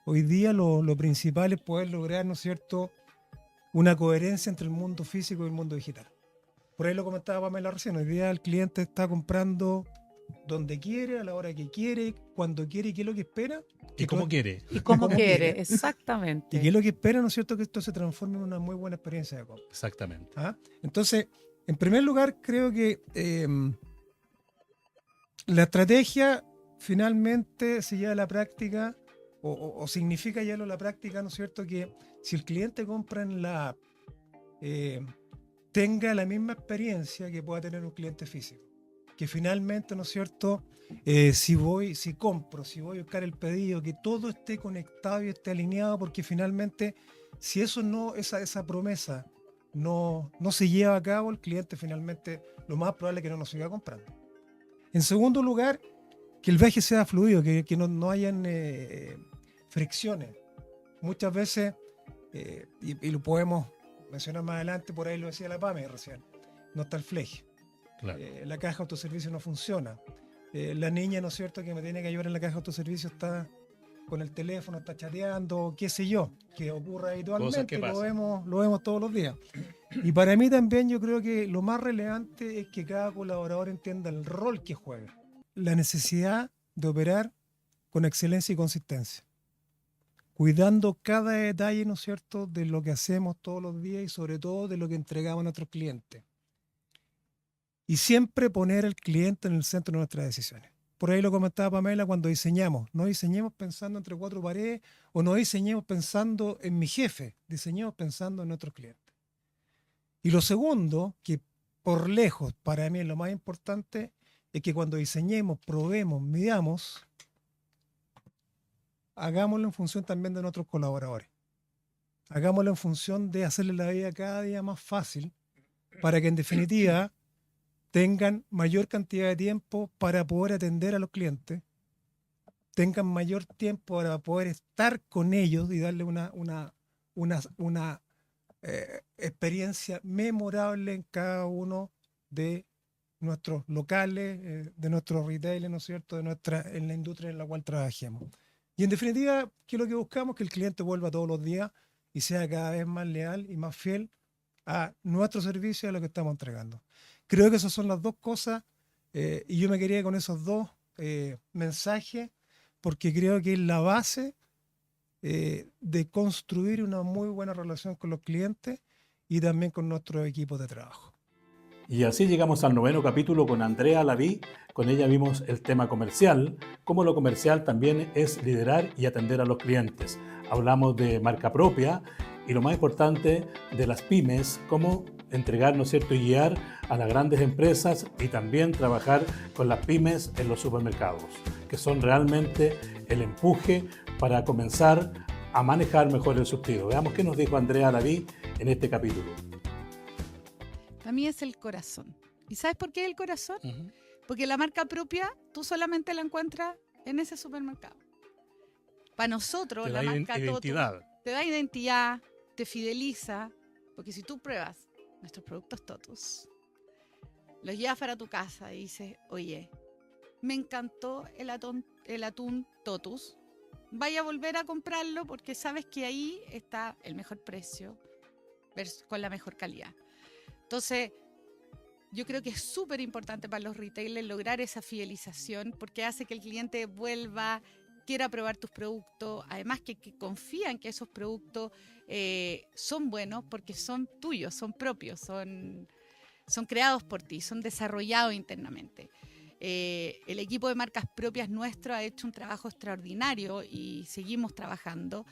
hoy día lo principal es poder lograr, ¿no es cierto?, una coherencia entre el mundo físico y el mundo digital. Por ahí lo comentaba Pamela recién, hoy día el cliente está comprando donde quiere, a la hora que quiere, cuando quiere y qué es lo que espera. ¿Y cómo quiere? Y como quiere, exactamente. Y qué es lo que espera, ¿no es cierto?, que esto se transforme en una muy buena experiencia de compra. Exactamente. ¿Ah? Entonces, en primer lugar, creo que la estrategia finalmente se lleva a la práctica o significa llevarlo a la práctica, ¿no es cierto?, que si el cliente compra en la app, tenga la misma experiencia que pueda tener un cliente físico. Que finalmente, ¿no es cierto?, si voy a buscar el pedido, que todo esté conectado y esté alineado, porque finalmente, si esa promesa no se lleva a cabo, el cliente finalmente lo más probable es que no nos siga comprando. En segundo lugar, que el viaje sea fluido, que no hayan fricciones. Muchas veces, y lo podemos mencionar más adelante, por ahí lo decía la PAME recién, no está el fleje. Claro. La caja de autoservicio no funciona. La niña, ¿no es cierto?, que me tiene que ayudar en la caja de autoservicio está con el teléfono, está chateando, qué sé yo, que ocurre habitualmente, que lo vemos todos los días. Y para mí también yo creo que lo más relevante es que cada colaborador entienda el rol que juega, la necesidad de operar con excelencia y consistencia, cuidando cada detalle, ¿no es cierto?, de lo que hacemos todos los días y sobre todo de lo que entregamos a nuestros clientes. Y siempre poner al cliente en el centro de nuestras decisiones. Por ahí lo comentaba Pamela, cuando diseñamos, no diseñemos pensando entre cuatro paredes o no diseñemos pensando en mi jefe, diseñemos pensando en nuestros clientes. Y lo segundo, que por lejos para mí es lo más importante, es que cuando diseñemos, probemos, midamos, hagámoslo en función también de nuestros colaboradores. Hagámoslo en función de hacerle la vida cada día más fácil para que en definitiva tengan mayor cantidad de tiempo para poder atender a los clientes, tengan mayor tiempo para poder estar con ellos y darle una experiencia memorable en cada uno de nuestros locales, de nuestros retailers, ¿no es cierto?, en la industria en la cual trabajemos. Y en definitiva, ¿qué es lo que buscamos? Que el cliente vuelva todos los días y sea cada vez más leal y más fiel a nuestro servicio y a lo que estamos entregando. Creo que esas son las dos cosas y yo me quería con esos dos mensajes porque creo que es la base de construir una muy buena relación con los clientes y también con nuestro equipo de trabajo. Y así llegamos al 9º capítulo con Andrea Laví. Con ella vimos el tema comercial, cómo lo comercial también es liderar y atender a los clientes. Hablamos de marca propia y lo más importante de las pymes, cómo entregar, ¿no es cierto?, y guiar a las grandes empresas y también trabajar con las pymes en los supermercados, que son realmente el empuje para comenzar a manejar mejor el surtido. Veamos qué nos dijo Andrea Laví en este capítulo. Para mí es el corazón. ¿Y sabes por qué el corazón? Porque la marca propia tú solamente la encuentras en ese supermercado. Para nosotros, la marca identidad. Totus te da identidad, te fideliza, porque si tú pruebas nuestros productos Totus, los llevas para tu casa y dices, oye, me encantó el atún Totus, vaya a volver a comprarlo porque sabes que ahí está el mejor precio con la mejor calidad. Entonces, yo creo que es súper importante para los retailers lograr esa fidelización porque hace que el cliente vuelva, quiera probar tus productos, además que confían que esos productos son buenos porque son tuyos, son propios, son creados por ti, son desarrollados internamente. El equipo de marcas propias nuestro ha hecho un trabajo extraordinario y seguimos trabajando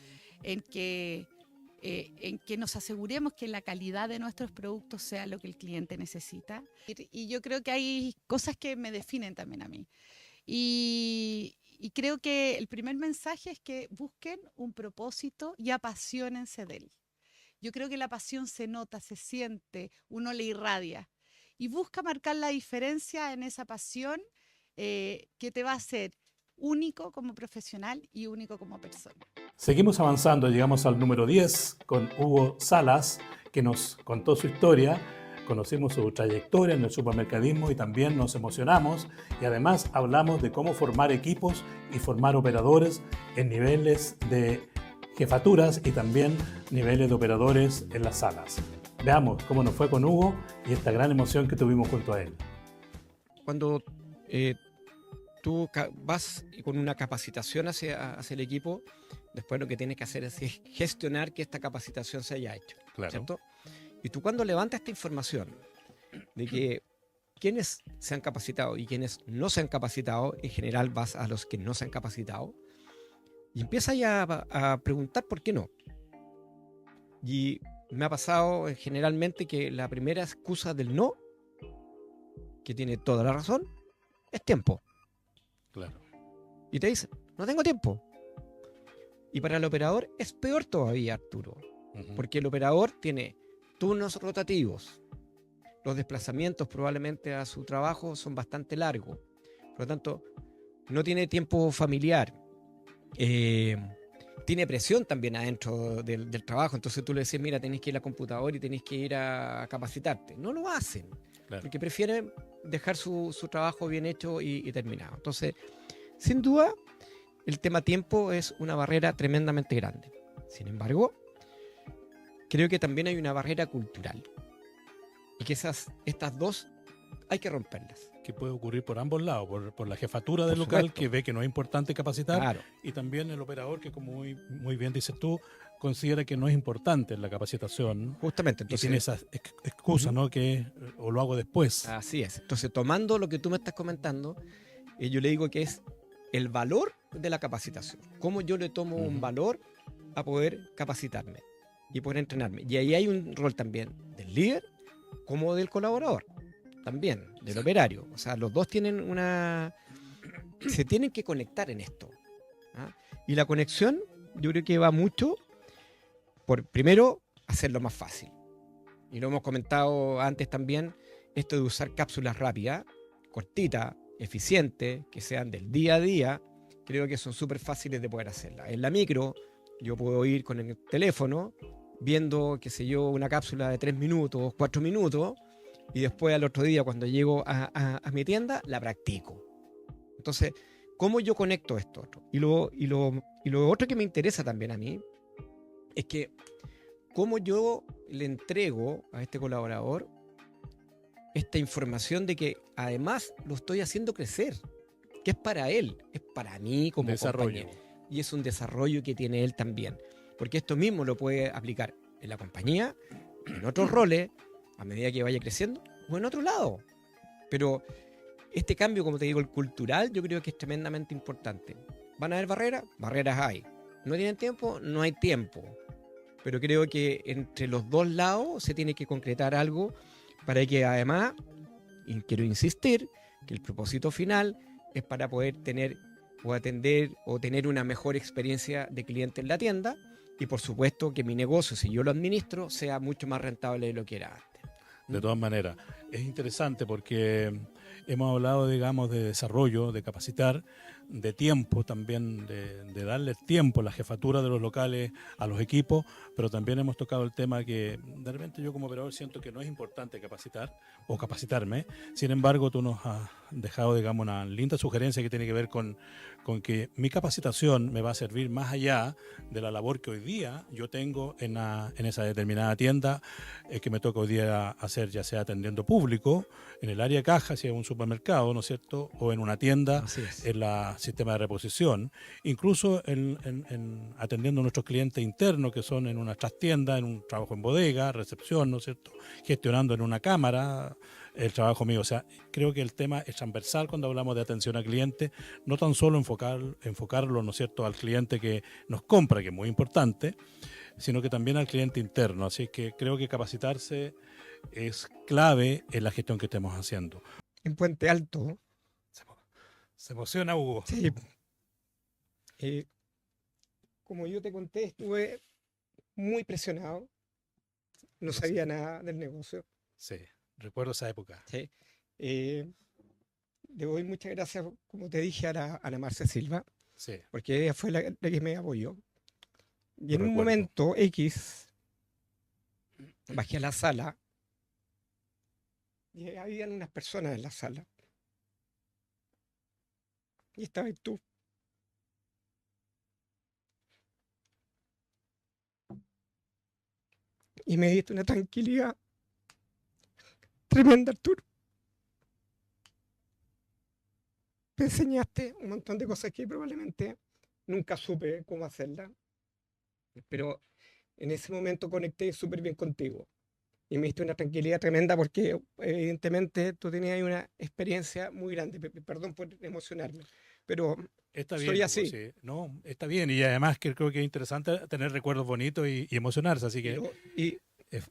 en que nos aseguremos que la calidad de nuestros productos sea lo que el cliente necesita. Y yo creo que hay cosas que me definen también a mí. Y creo que el primer mensaje es que busquen un propósito y apasionense de él. Yo creo que la pasión se nota, se siente, uno le irradia. Y busca marcar la diferencia en esa pasión que te va a hacer único como profesional y único como persona. Seguimos avanzando, llegamos al número 10 con Hugo Salas, que nos contó su historia. Conocimos su trayectoria en el supermercadismo y también nos emocionamos y además hablamos de cómo formar equipos y formar operadores en niveles de jefaturas y también niveles de operadores en las salas. Veamos cómo nos fue con Hugo y esta gran emoción que tuvimos junto a él. Cuando vas con una capacitación hacia el equipo, después lo que tienes que hacer es gestionar que esta capacitación se haya hecho, Claro. ¿cierto? Y tú cuando levantas esta información de que quienes se han capacitado y quienes no se han capacitado, en general vas a los que no se han capacitado y empiezas ya a preguntar por qué no. Y me ha pasado generalmente que la primera excusa del no, que tiene toda la razón, es tiempo. Claro. Y te dicen, no tengo tiempo. Y para el operador es peor todavía, Arturo, Ujú. porque el operador tiene turnos rotativos. Los desplazamientos probablemente a su trabajo son bastante largos. Por lo tanto, no tiene tiempo familiar. Tiene presión también adentro del trabajo. Entonces tú le decís, mira, tenés que ir al computador y tenés que ir a capacitarte. No lo hacen, Claro. porque prefieren dejar su trabajo bien hecho y terminado. Entonces, sin duda, el tema tiempo es una barrera tremendamente grande. Sin embargo, creo que también hay una barrera cultural. Y que estas dos hay que romperlas. Que puede ocurrir por ambos lados, por la jefatura del Por local, supuesto. que ve que no es importante capacitar, Claro. y también el operador, que como muy bien dices tú, considera que no es importante la capacitación. Justamente. Y Entonces, tiene esa excusa, ¿no? Que o lo hago después. así es. Entonces, tomando lo que tú me estás comentando, yo le digo que es el valor de la capacitación. Cómo yo le tomo un valor a poder capacitarme y poder entrenarme. Y ahí hay un rol también del líder como del colaborador. También, del operario. O sea, los dos tienen se tienen que conectar en esto. ¿Ah? Y la conexión, yo creo que va mucho por, primero, hacerlo más fácil. Y lo hemos comentado antes también, esto de usar cápsulas rápidas, cortitas, eficientes, que sean del día a día, creo que son súper fáciles de poder hacerlas. En la micro, yo puedo ir con el teléfono, viendo, qué sé yo, una cápsula de 3 minutos, 4 minutos, y después al otro día, cuando llego a mi tienda, la practico. Entonces, ¿cómo yo conecto esto otro? Y lo otro que me interesa también a mí es que cómo yo le entrego a este colaborador esta información de que además lo estoy haciendo crecer, que es para él, es para mí como Desarrollo. compañero. Y es un desarrollo que tiene él también. Porque esto mismo lo puede aplicar en la compañía, en otros roles, a medida que vaya creciendo, o en otro lado. Pero este cambio, como te digo, el cultural, yo creo que es tremendamente importante. ¿Van a haber barreras? Barreras hay. ¿No tienen tiempo? No hay tiempo. Pero creo que entre los dos lados se tiene que concretar algo para que además, y quiero insistir, que el propósito final es para poder tener o atender o tener una mejor experiencia de cliente en la tienda y por supuesto que mi negocio, si yo lo administro, sea mucho más rentable de lo que era antes. De todas maneras, es interesante porque hemos hablado, digamos, de desarrollo, de capacitar, de tiempo también, de darle tiempo a la jefatura de los locales, a los equipos, pero también hemos tocado el tema que de repente yo como operador siento que no es importante capacitar o capacitarme. Sin embargo, tú nos has dejado, digamos, una linda sugerencia que tiene que ver con que mi capacitación me va a servir más allá de la labor que hoy día yo tengo en esa determinada tienda que me toca hoy día hacer, ya sea atendiendo público, en el área de caja, si es un supermercado, ¿no es cierto?, o en una tienda, en el sistema de reposición, incluso en atendiendo a nuestros clientes internos, que son en una trastienda, en un trabajo en bodega, recepción, ¿no es cierto?, gestionando en una cámara, el trabajo mío. O sea, creo que el tema es transversal cuando hablamos de atención al cliente, no tan solo enfocarlo, ¿no es cierto?, al cliente que nos compra, que es muy importante, sino que también al cliente interno. Así que creo que capacitarse es clave en la gestión que estemos haciendo. En Puente Alto. Se emociona, Hugo. Sí. Como yo te conté, estuve muy presionado. No sabía nada del negocio. Sí, recuerdo esa época. Sí. Le doy muchas gracias, como te dije, a Ana Marcia Silva, Sí. porque ella fue la que me apoyó. Y en Lo un recuerdo. momento X, bajé a la sala y habían unas personas en la sala. Y estabas tú. Y me diste una tranquilidad tremenda, Arturo. me enseñaste un montón de cosas que probablemente nunca supe cómo hacerlas, pero en ese momento conecté súper bien contigo. Y me diste una tranquilidad tremenda porque evidentemente tú tenías ahí una experiencia muy grande. Perdón por emocionarme, pero Está soy bien, así. Hugo, sí. No, está bien. Y además que creo que es interesante tener recuerdos bonitos y emocionarse, así que Y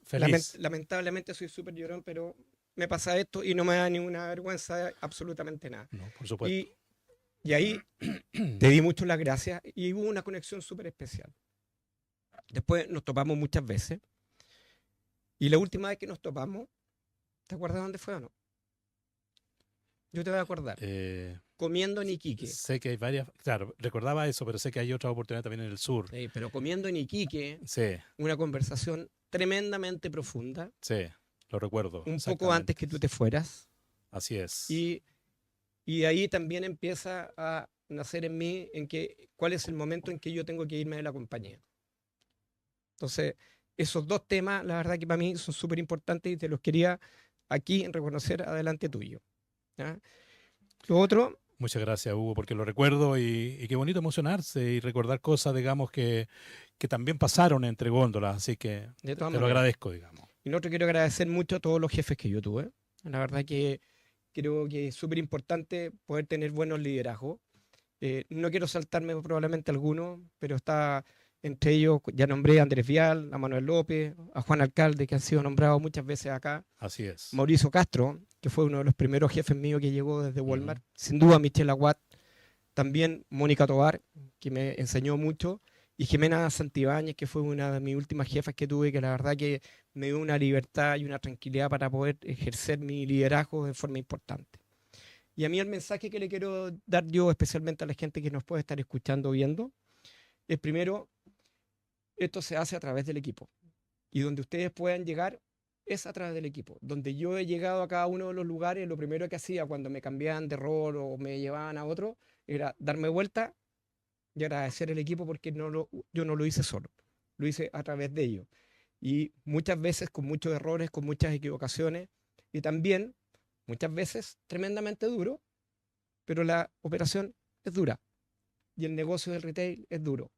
feliz. lamentablemente soy súper llorón, pero me pasa esto y no me da ninguna vergüenza, absolutamente nada. No, por supuesto. Y ahí te di mucho las gracias y hubo una conexión súper especial. Después nos topamos muchas veces. Y la última vez que nos topamos, ¿te acuerdas dónde fue o no? Yo te voy a acordar. Comiendo en Iquique. Sé que hay varias, claro, recordaba eso, pero sé que hay otra oportunidad también en el sur. Sí, pero comiendo en Iquique, Sí, una conversación tremendamente profunda. sí, lo recuerdo. Un poco antes que tú te fueras. Así es. Y de ahí también empieza a nacer en mí cuál es el momento en que yo tengo que irme de la compañía. Entonces, esos dos temas, la verdad que para mí son súper importantes y te los quería aquí reconocer adelante tuyo. ¿Ya? Lo otro... Muchas gracias, Hugo, porque lo recuerdo y qué bonito emocionarse y recordar cosas, digamos, que también pasaron entre góndolas, así que te lo agradezco, digamos. Y lo otro, quiero agradecer mucho a todos los jefes que yo tuve. La verdad que creo que es súper importante poder tener buenos liderazgos. No quiero saltarme probablemente algunos, pero está entre ellos, ya nombré a Andrés Vial, a Manuel López, a Juan Alcalde, que han sido nombrados muchas veces acá. Así es. Mauricio Castro, que fue uno de los primeros jefes míos que llegó desde Walmart. Sin duda, Michelle Aguat. También Mónica Tobar, que me enseñó mucho. Y Jimena Santibáñez, que fue una de mis últimas jefas que tuve, que la verdad que me dio una libertad y una tranquilidad para poder ejercer mi liderazgo de forma importante. Y a mí el mensaje que le quiero dar yo, especialmente a la gente que nos puede estar escuchando o viendo, es primero, esto se hace a través del equipo. Y donde ustedes puedan llegar es a través del equipo. Donde yo he llegado a cada uno de los lugares, lo primero que hacía cuando me cambiaban de rol o me llevaban a otro, era darme vuelta y agradecer al equipo porque yo no lo hice solo, lo hice a través de ellos. Y muchas veces con muchos errores, con muchas equivocaciones y también muchas veces tremendamente duro, pero la operación es dura y el negocio del retail es duro.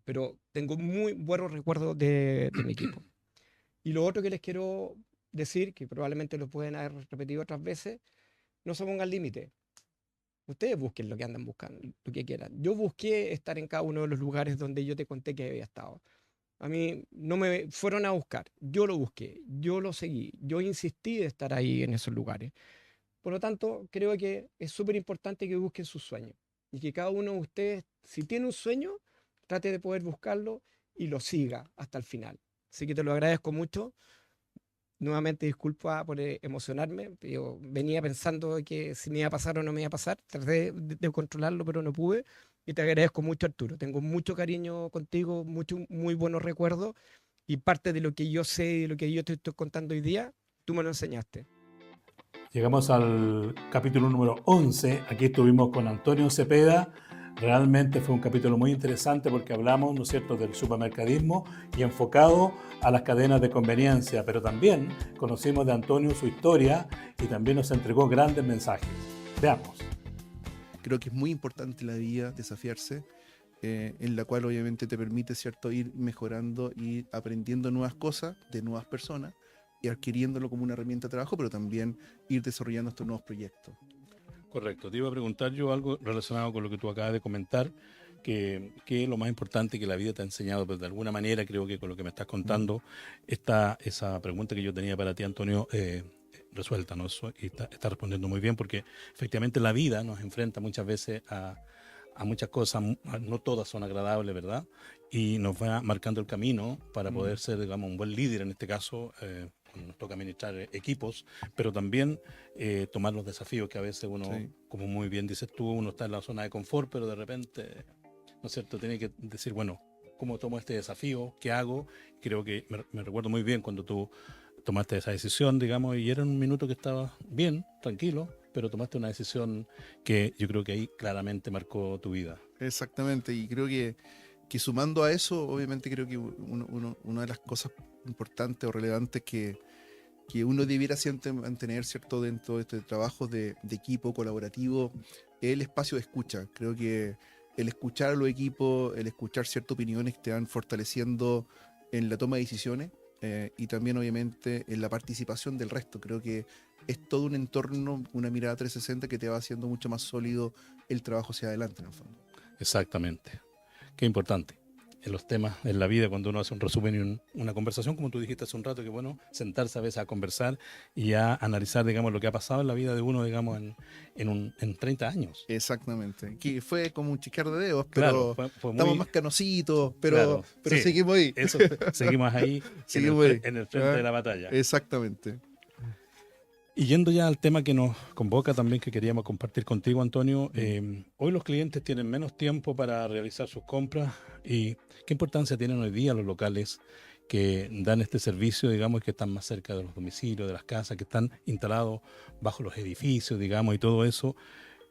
Pero tengo muy buenos recuerdos de mi equipo. Y lo otro que les quiero decir, que probablemente lo pueden haber repetido otras veces, no se pongan límite. Ustedes busquen lo que andan buscando, lo que quieran. Yo busqué estar en cada uno de los lugares donde yo te conté que había estado. A mí no me fueron a buscar, yo lo busqué, yo lo seguí, yo insistí de estar ahí en esos lugares. Por lo tanto, creo que es súper importante que busquen sus sueños y que cada uno de ustedes, si tiene un sueño, trate de poder buscarlo y lo siga hasta el final. Así que te lo agradezco mucho. Nuevamente disculpa por emocionarme. Yo venía pensando que si me iba a pasar o no me iba a pasar. Traté de controlarlo, pero no pude. Y te agradezco mucho, Arturo. Tengo mucho cariño contigo, muy buenos recuerdos. Y parte de lo que yo sé y de lo que yo te estoy contando hoy día, tú me lo enseñaste. Llegamos al capítulo número 11. Aquí estuvimos con Antonio Cepeda. Realmente fue un capítulo muy interesante porque hablamos, ¿no es cierto?, del supermercadismo y enfocado a las cadenas de conveniencia, pero también conocimos de Antonio su historia y también nos entregó grandes mensajes. Veamos. Creo que es muy importante en la vida desafiarse, en la cual obviamente te permite, ¿cierto?, ir mejorando y aprendiendo nuevas cosas de nuevas personas y adquiriéndolo como una herramienta de trabajo, pero también ir desarrollando estos nuevos proyectos. Correcto. Te iba a preguntar yo algo relacionado con lo que tú acabas de comentar, que es lo más importante que la vida te ha enseñado, pero de alguna manera creo que con lo que me estás contando está esa pregunta que yo tenía para ti, Antonio, resuelta, ¿no? Y está respondiendo muy bien porque efectivamente la vida nos enfrenta muchas veces a muchas cosas, no todas son agradables, ¿verdad? Y nos va marcando el camino para poder ser, digamos, un buen líder en este caso, cuando nos toca administrar equipos, pero también tomar los desafíos que a veces uno, como muy bien dices tú, uno está en la zona de confort, pero de repente, ¿no es cierto?, tiene que decir, bueno, ¿cómo tomo este desafío? ¿Qué hago? Creo que me recuerdo muy bien cuando tú tomaste esa decisión, digamos, y era un minuto que estabas bien, tranquilo, pero tomaste una decisión que yo creo que ahí claramente marcó tu vida. Exactamente, y creo que sumando a eso, obviamente creo que una de las cosas importantes o relevantes que uno debiera siempre mantener, ¿cierto?, dentro de este trabajo de equipo colaborativo, es el espacio de escucha. Creo que el escuchar a los equipos, el escuchar ciertas opiniones que te van fortaleciendo en la toma de decisiones y también obviamente en la participación del resto. Creo que es todo un entorno, una mirada 360 que te va haciendo mucho más sólido el trabajo hacia adelante en el fondo. Exactamente. Qué importante. En los temas, en la vida, cuando uno hace un resumen y una conversación, como tú dijiste hace un rato, que bueno, sentarse a veces a conversar y a analizar, digamos, lo que ha pasado en la vida de uno, digamos, en 30 años. Exactamente. Que fue como un chiscar de dedos, Claro, pero fue muy... estamos más canositos, pero, Claro, pero sí, seguimos ahí. Eso, seguimos ahí, Seguimos ahí. en el frente de la batalla. Exactamente. Y yendo ya al tema que nos convoca también, que queríamos compartir contigo, Antonio, hoy los clientes tienen menos tiempo para realizar sus compras y ¿qué importancia tienen hoy día los locales que dan este servicio, digamos, que están más cerca de los domicilios, de las casas, que están instalados bajo los edificios, digamos, y todo eso?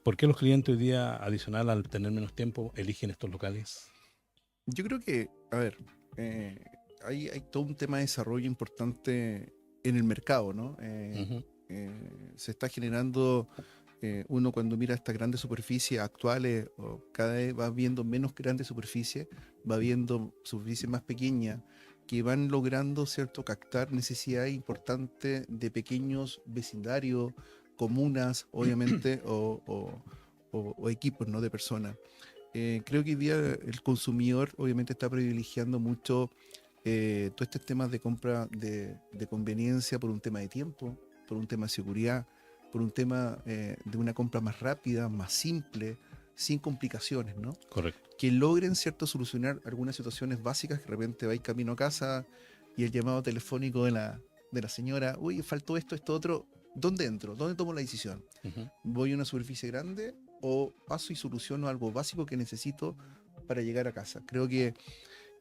¿Por qué los clientes hoy día, adicional al tener menos tiempo, eligen estos locales? Yo creo que, a ver, hay todo un tema de desarrollo importante en el mercado, ¿no? Se está generando, uno cuando mira estas grandes superficies actuales, o cada vez va viendo menos grandes superficies, va viendo superficies más pequeñas, que van logrando, ¿cierto?, captar necesidades importantes de pequeños vecindarios, comunas, obviamente, o equipos, ¿no?, de personas. Creo que hoy día el consumidor obviamente está privilegiando mucho todos estos temas de compra de conveniencia por un tema de tiempo, por un tema de seguridad, por un tema de una compra más rápida, más simple, sin complicaciones, ¿no? Correcto. Que logren, ¿cierto?, solucionar algunas situaciones básicas, que de repente vais camino a casa y el llamado telefónico de la señora, uy, faltó esto, otro, ¿dónde entro? ¿Dónde tomo la decisión? ¿Voy a una superficie grande o paso y soluciono algo básico que necesito para llegar a casa? Creo que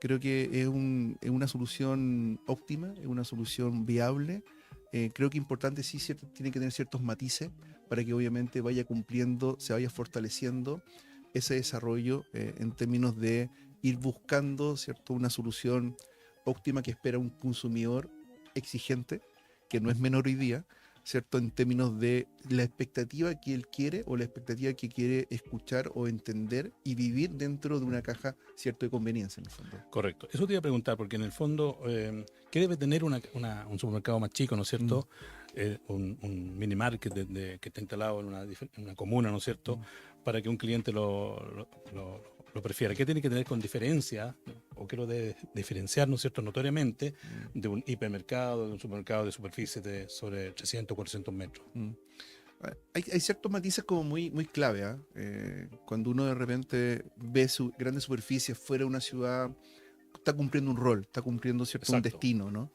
es una solución óptima, es una solución viable. Creo que importante sí tiene que tener ciertos matices para que obviamente vaya cumpliendo, se vaya fortaleciendo ese desarrollo en términos de ir buscando, ¿cierto?, una solución óptima que espera un consumidor exigente, que no es menor hoy día, ¿cierto?, en términos de la expectativa que él quiere o la expectativa que quiere escuchar o entender y vivir dentro de una caja, ¿cierto?, de conveniencia en el fondo. Correcto. Eso te iba a preguntar, porque en el fondo, ¿qué debe tener un supermercado más chico, ¿no es cierto? Un mini market que está instalado en una comuna, ¿no es cierto? Para que un cliente lo prefiera. ¿Qué tiene que tener con diferencia, o qué lo debe diferenciar, ¿no es cierto?, notoriamente, de un hipermercado, de un supermercado de superficie de sobre 300 o 400 metros? Hay ciertos matices como muy, muy clave. Cuando uno de repente ve grandes superficies fuera de una ciudad, está cumpliendo un rol, está cumpliendo, ¿cierto?, un destino, ¿no?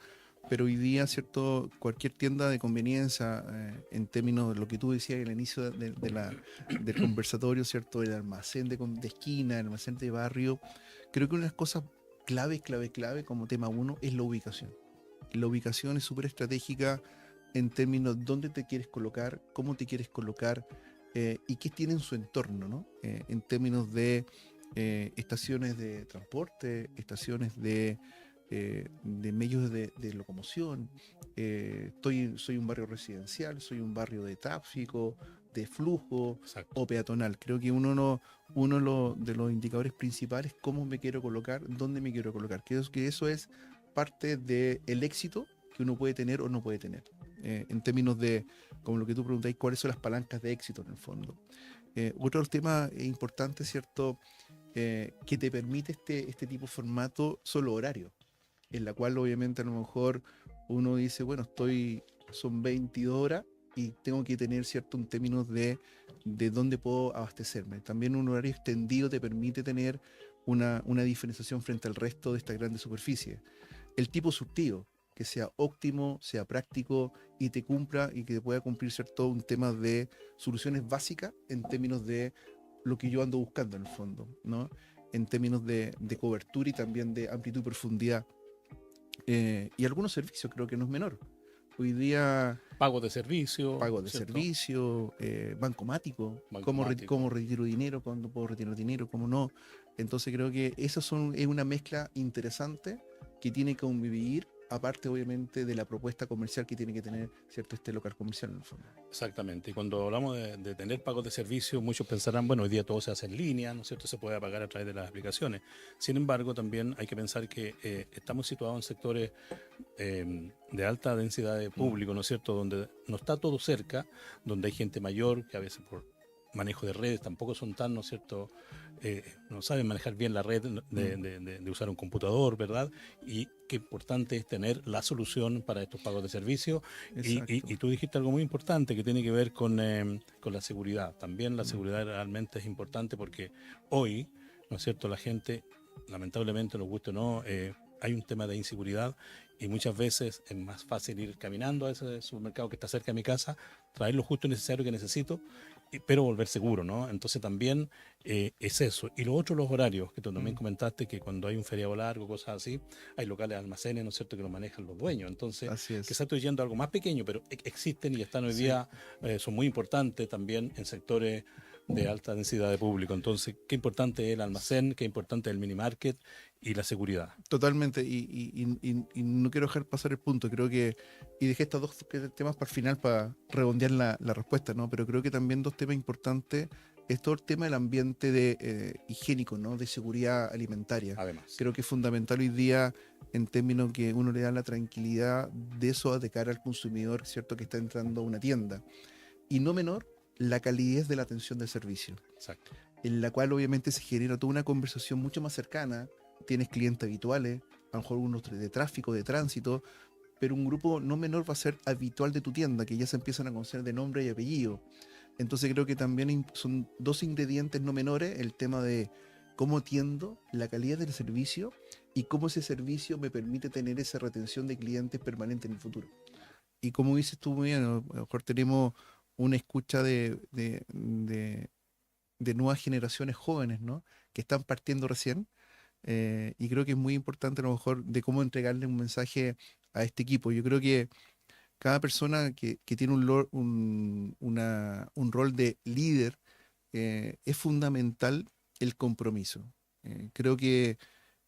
Pero hoy día, ¿cierto?, cualquier tienda de conveniencia, en términos de lo que tú decías al inicio del conversatorio, ¿cierto?, el almacén de esquina, el almacén de barrio, creo que una de las cosas clave como tema uno es la ubicación. La ubicación es súper estratégica en términos de dónde te quieres colocar, cómo te quieres colocar y qué tiene en su entorno, ¿no? En términos de estaciones de transporte, estaciones de medios de locomoción. Soy un barrio residencial, soy un barrio de tráfico, de flujo. Exacto. O peatonal. Creo que uno de los indicadores principales es cómo me quiero colocar, dónde me quiero colocar. Que eso es parte del éxito que uno puede tener o no puede tener. En términos de, como lo que tú preguntáis, cuáles son las palancas de éxito en el fondo. Otro de los temas importantes, ¿cierto?, que te permite este tipo de formato son los horarios, en la cual obviamente a lo mejor uno dice, bueno, son 22 horas y tengo que tener, ¿cierto?, un término de dónde puedo abastecerme. También un horario extendido te permite tener una diferenciación frente al resto de estas grandes superficies. El tipo surtido, que sea óptimo, sea práctico y te cumpla y que pueda cumplir, ¿cierto?, un tema de soluciones básicas en términos de lo que yo ando buscando en el fondo, ¿no? En términos de cobertura y también de amplitud y profundidad. Y algunos servicios creo que no es menor. Hoy día... Pago de servicio. Bancomático. ¿Cómo retiro dinero? ¿Cuándo puedo retirar dinero? ¿Cómo no? Entonces creo que eso es una mezcla interesante que tiene que convivir aparte obviamente de la propuesta comercial que tiene que tener, ¿cierto?, este local comercial en el fondo. Exactamente, y cuando hablamos de tener pagos de servicio, muchos pensarán, bueno, hoy día todo se hace en línea, ¿no es cierto?, se puede pagar a través de las aplicaciones. Sin embargo, también hay que pensar que estamos situados en sectores de alta densidad de público, ¿no es cierto?, donde no está todo cerca, donde hay gente mayor que a veces por manejo de redes tampoco son tan, ¿no es cierto?, no saben manejar bien la red de usar un computador, ¿verdad? Y qué importante es tener la solución para estos pagos de servicio. Y tú dijiste algo muy importante que tiene que ver con la seguridad. También la seguridad realmente es importante porque hoy, ¿no es cierto?, la gente, lamentablemente, nos guste o no, hay un tema de inseguridad y muchas veces es más fácil ir caminando a ese supermercado que está cerca de mi casa, traer lo justo y necesario que necesito, pero volver seguro, ¿no? Entonces también es eso. Y lo otro, los horarios, que tú también comentaste que cuando hay un feriado largo, cosas así, hay locales, almacenes, ¿no es cierto?, que lo manejan los dueños. Entonces, quizás estoy yendo a algo más pequeño, pero existen y están hoy día, son muy importantes también en sectores de alta densidad de público. Entonces, qué importante es el almacén, qué importante es el mini market y la seguridad. Totalmente, y no quiero dejar pasar el punto, creo que, y dejé estos dos temas para el final, para redondear la respuesta, ¿no? Pero creo que también dos temas importantes es todo el tema del ambiente higiénico, ¿no?, de seguridad alimentaria. Además, creo que es fundamental hoy día en términos que uno le da la tranquilidad de eso de cara al consumidor, ¿cierto?, que está entrando a una tienda. Y no menor, la calidez de la atención de servicio. Exacto. En la cual obviamente se genera toda una conversación mucho más cercana. Tienes clientes habituales, a lo mejor unos de tráfico, de tránsito, pero un grupo no menor va a ser habitual de tu tienda, que ya se empiezan a conocer de nombre y apellido. Entonces creo que también son dos ingredientes no menores, el tema de cómo atiendo, la calidad del servicio y cómo ese servicio me permite tener esa retención de clientes permanente en el futuro. Y como dices tú muy bien, a lo mejor tenemos una escucha de nuevas generaciones jóvenes, ¿no?, que están partiendo recién, y creo que es muy importante a lo mejor de cómo entregarle un mensaje a este equipo. Yo creo que cada persona que tiene un rol de líder, es fundamental el compromiso. Creo que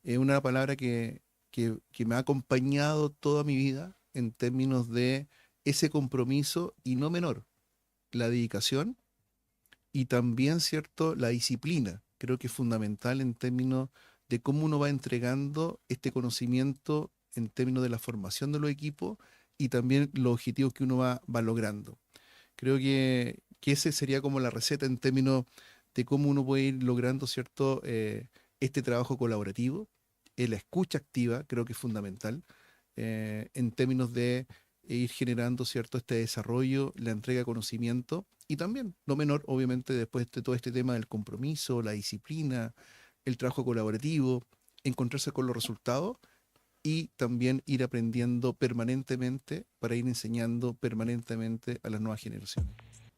es una palabra que me ha acompañado toda mi vida en términos de ese compromiso y no menor, la dedicación y también, ¿cierto?, la disciplina. Creo que es fundamental en términos de cómo uno va entregando este conocimiento en términos de la formación de los equipos y también los objetivos que uno va logrando. Creo que ese sería como la receta en términos de cómo uno puede ir logrando, ¿cierto?, este trabajo colaborativo, la escucha activa, creo que es fundamental, en términos de ir generando, ¿cierto?, este desarrollo, la entrega de conocimiento y también, no menor, obviamente, después de todo este tema del compromiso, la disciplina, el trabajo colaborativo, encontrarse con los resultados y también ir aprendiendo permanentemente para ir enseñando permanentemente a las nuevas generaciones.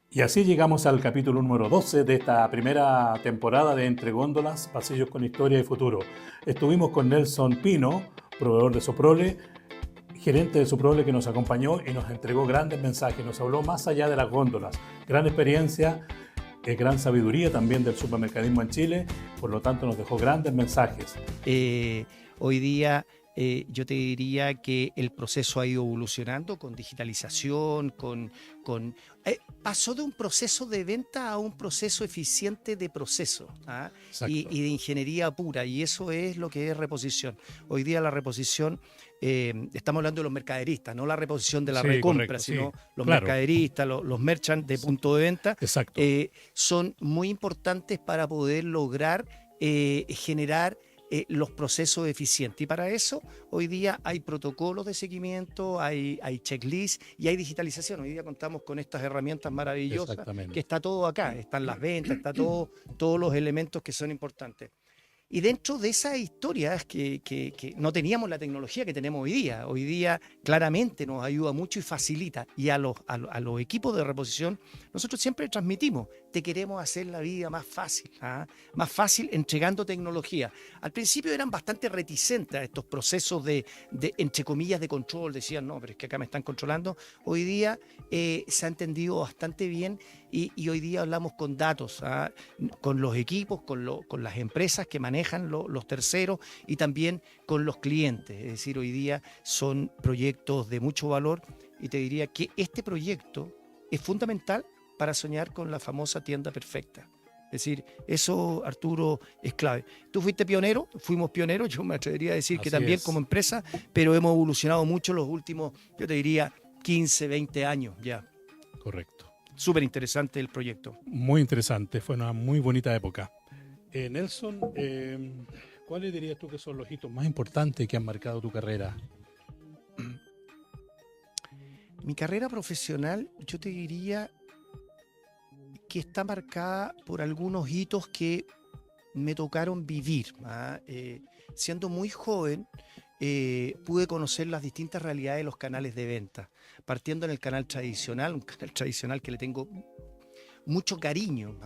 Y así llegamos al capítulo número 12 de esta primera temporada de Entre Góndolas, Pasillos con Historia y Futuro. Estuvimos con Nelson Pino, proveedor de Soprole, gerente de Soprole, que nos acompañó y nos entregó grandes mensajes, nos habló más allá de las góndolas, gran experiencia, gran sabiduría también del supermercadismo en Chile, por lo tanto nos dejó grandes mensajes. Hoy día yo te diría que el proceso ha ido evolucionando con digitalización, pasó de un proceso de venta a un proceso eficiente de proceso, ¿ah? y de ingeniería pura, y eso es lo que es reposición. Hoy día la reposición, estamos hablando de los mercaderistas, no la reposición de la recompra, correcto, sino los mercaderistas, los merchants de punto de venta, son muy importantes para poder lograr generar los procesos eficientes. Y para eso hoy día hay protocolos de seguimiento, hay checklists y hay digitalización. Hoy día contamos con estas herramientas maravillosas, que está todo acá, están las ventas, está todos los elementos que son importantes. Y dentro de esas historias que no teníamos la tecnología que tenemos hoy día claramente nos ayuda mucho y facilita. Y a los equipos de reposición, nosotros siempre transmitimos, te queremos hacer la vida más fácil, más fácil entregando tecnología. Al principio eran bastante reticentes a estos procesos de entre comillas, de control. Decían, no, pero es que acá me están controlando. Hoy día se ha entendido bastante bien y hoy día hablamos con datos, con los equipos, con las empresas que manejan manejan los terceros y también con los clientes. Es decir, hoy día son proyectos de mucho valor y te diría que este proyecto es fundamental para soñar con la famosa tienda perfecta. Es decir, eso, Arturo, es clave. Tú fuiste pionero, fuimos pioneros, yo me atrevería a decir que Así también es. como empresa, pero hemos evolucionado mucho los últimos, yo te diría, 15, 20 años ya. Correcto. Súper interesante el proyecto. Muy interesante, fue una muy bonita época. Nelson, ¿cuáles dirías tú que son los hitos más importantes que han marcado tu carrera? Mi carrera profesional, yo te diría que está marcada por algunos hitos que me tocaron vivir. Siendo muy joven, pude conocer las distintas realidades de los canales de venta, partiendo en el canal tradicional, un canal tradicional que le tengo mucho cariño.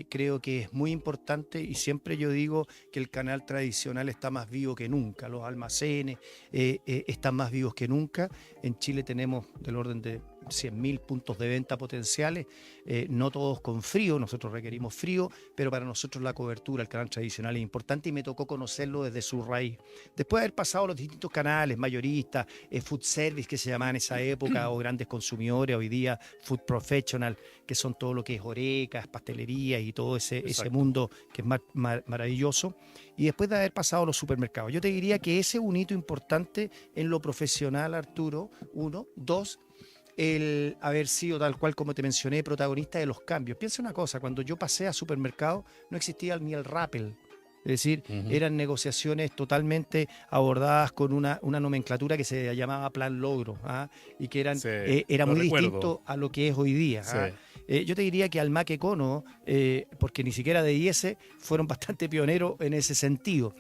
Creo que es muy importante y siempre yo digo que el canal tradicional está más vivo que nunca. Los almacenes están más vivos que nunca. En Chile tenemos del orden de 100.000 puntos de venta potenciales, no todos con frío, nosotros requerimos frío, pero para nosotros la cobertura, el canal tradicional es importante y me tocó conocerlo desde su raíz. Después de haber pasado los distintos canales, mayoristas, food service que se llamaban en esa época, o grandes consumidores, hoy día food professional, que son todo lo que es orecas, pastelería y todo ese mundo que es maravilloso. Y después de haber pasado los supermercados, yo te diría que ese es un hito importante en lo profesional, Arturo, uno. Dos, el haber sido, tal cual como te mencioné, protagonista de los cambios. Piensa una cosa, cuando yo pasé a supermercado no existía ni el Rappel. Es decir, eran negociaciones totalmente abordadas con una nomenclatura que se llamaba Plan Logro, y que era muy distinto a lo que es hoy día. Yo te diría que Almac Econo, porque ni siquiera DIS fueron bastante pioneros en ese sentido.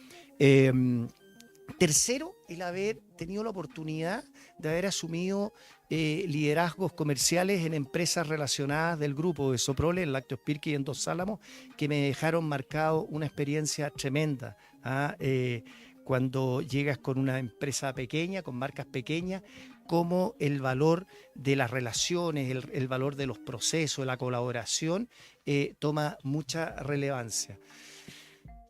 Tercero, el haber tenido la oportunidad de haber asumido liderazgos comerciales en empresas relacionadas del grupo de Soprole, en Lácteos Pirque y en Dos Álamos, que me dejaron marcado una experiencia tremenda. Cuando llegas con una empresa pequeña, con marcas pequeñas, cómo el valor de las relaciones, el valor de los procesos, la colaboración, toma mucha relevancia.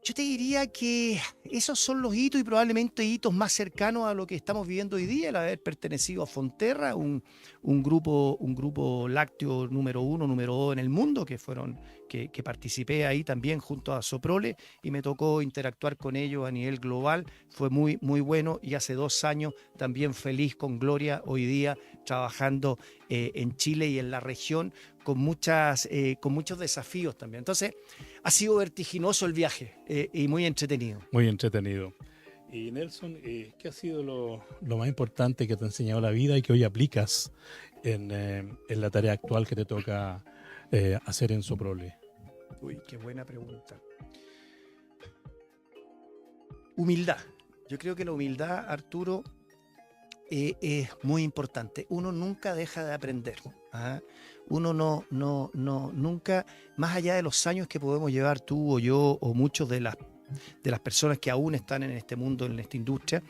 Yo te diría que esos son los hitos y probablemente hitos más cercanos a lo que estamos viviendo hoy día, el haber pertenecido a Fonterra, un grupo lácteo número 1, número 2 en el mundo, que participé ahí también junto a Soprole y me tocó interactuar con ellos a nivel global. Fue muy, muy bueno y hace 2 años también feliz con Gloria, hoy día trabajando en Chile y en la región con muchos desafíos también. Entonces, ha sido vertiginoso el viaje y muy entretenido. Muy entretenido. Y Nelson, ¿qué ha sido lo más importante que te ha enseñado la vida y que hoy aplicas en la tarea actual que te toca hacer en Soprole? Uy, qué buena pregunta. Humildad. Yo creo que la humildad, Arturo, es muy importante. Uno nunca deja de aprender. Uno nunca, más allá de los años que podemos llevar tú o yo o muchos de las personas que aún están en este mundo, en esta industria,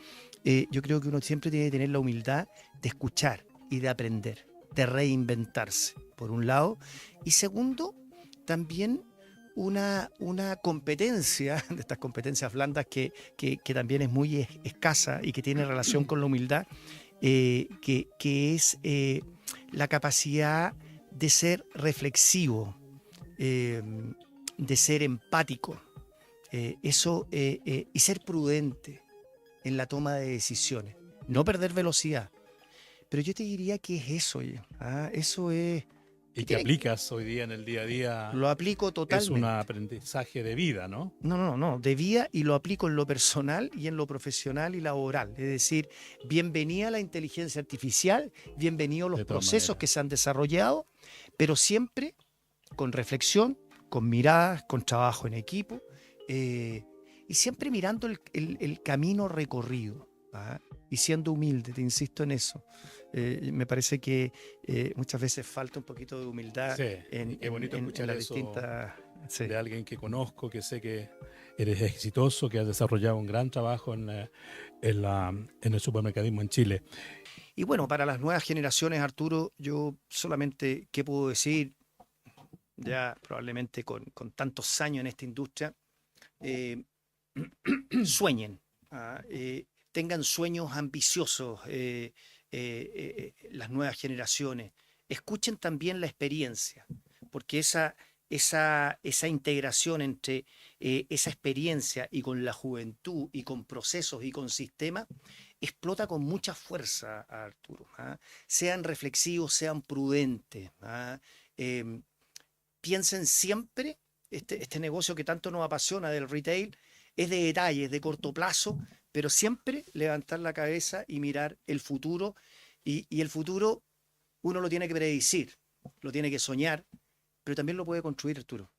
yo creo que uno siempre tiene que tener la humildad de escuchar y de aprender, de reinventarse, por un lado. Y segundo, también una competencia, de estas competencias blandas que también es muy escasa y que tiene relación con la humildad, que es la capacidad de ser reflexivo, de ser empático, y ser prudente en la toma de decisiones. No perder velocidad. Pero yo te diría que es eso, eso es... Y que aplicas hoy día en el día a día. Lo aplico totalmente. Es un aprendizaje de vida, ¿no? No, de vida, y lo aplico en lo personal y en lo profesional y laboral. Es decir, bienvenida la inteligencia artificial, bienvenidos los procesos que se han desarrollado, pero siempre con reflexión, con miradas, con trabajo en equipo, y siempre mirando el camino recorrido, y siendo humilde, te insisto en eso. Me parece que muchas veces falta un poquito de humildad qué bonito escuchar las eso distintas... de alguien que conozco, que sé que eres exitoso, que has desarrollado un gran trabajo en el supermercadismo en Chile. Y bueno, para las nuevas generaciones, Arturo, yo solamente, ¿qué puedo decir? Ya probablemente con tantos años en esta industria, sueñen, tengan sueños ambiciosos, las nuevas generaciones. Escuchen también la experiencia, porque esa integración entre esa experiencia y con la juventud y con procesos y con sistemas explota con mucha fuerza, Arturo. Sean reflexivos, sean prudentes. Piensen siempre, este negocio que tanto nos apasiona del retail es de detalles, de corto plazo, pero siempre levantar la cabeza y mirar el futuro. Y el futuro uno lo tiene que predecir, lo tiene que soñar, pero también lo puede construir, Arturo.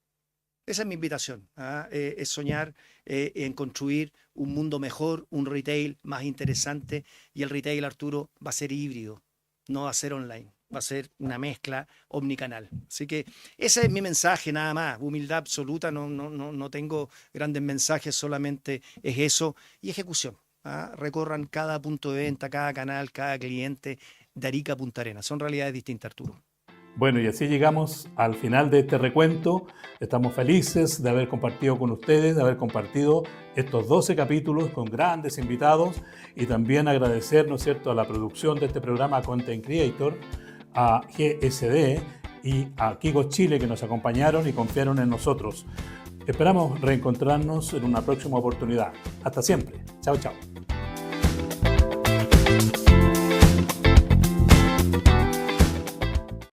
Esa es mi invitación, es soñar en construir un mundo mejor, un retail más interesante, y el retail, Arturo, va a ser híbrido, no va a ser online, va a ser una mezcla omnicanal. Así que ese es mi mensaje, nada más, humildad absoluta, no tengo grandes mensajes, solamente es eso y ejecución. Recorran cada punto de venta, cada canal, cada cliente de Arica a Punta Arenas. Son realidades distintas, Arturo. Bueno, y así llegamos al final de este recuento. Estamos felices de haber compartido con ustedes, de haber compartido estos 12 capítulos con grandes invitados, y también agradecer, ¿no es cierto?, a la producción de este programa Content Creator, a GSD y a Kiko Chile, que nos acompañaron y confiaron en nosotros. Esperamos reencontrarnos en una próxima oportunidad. Hasta siempre. Chao, chao.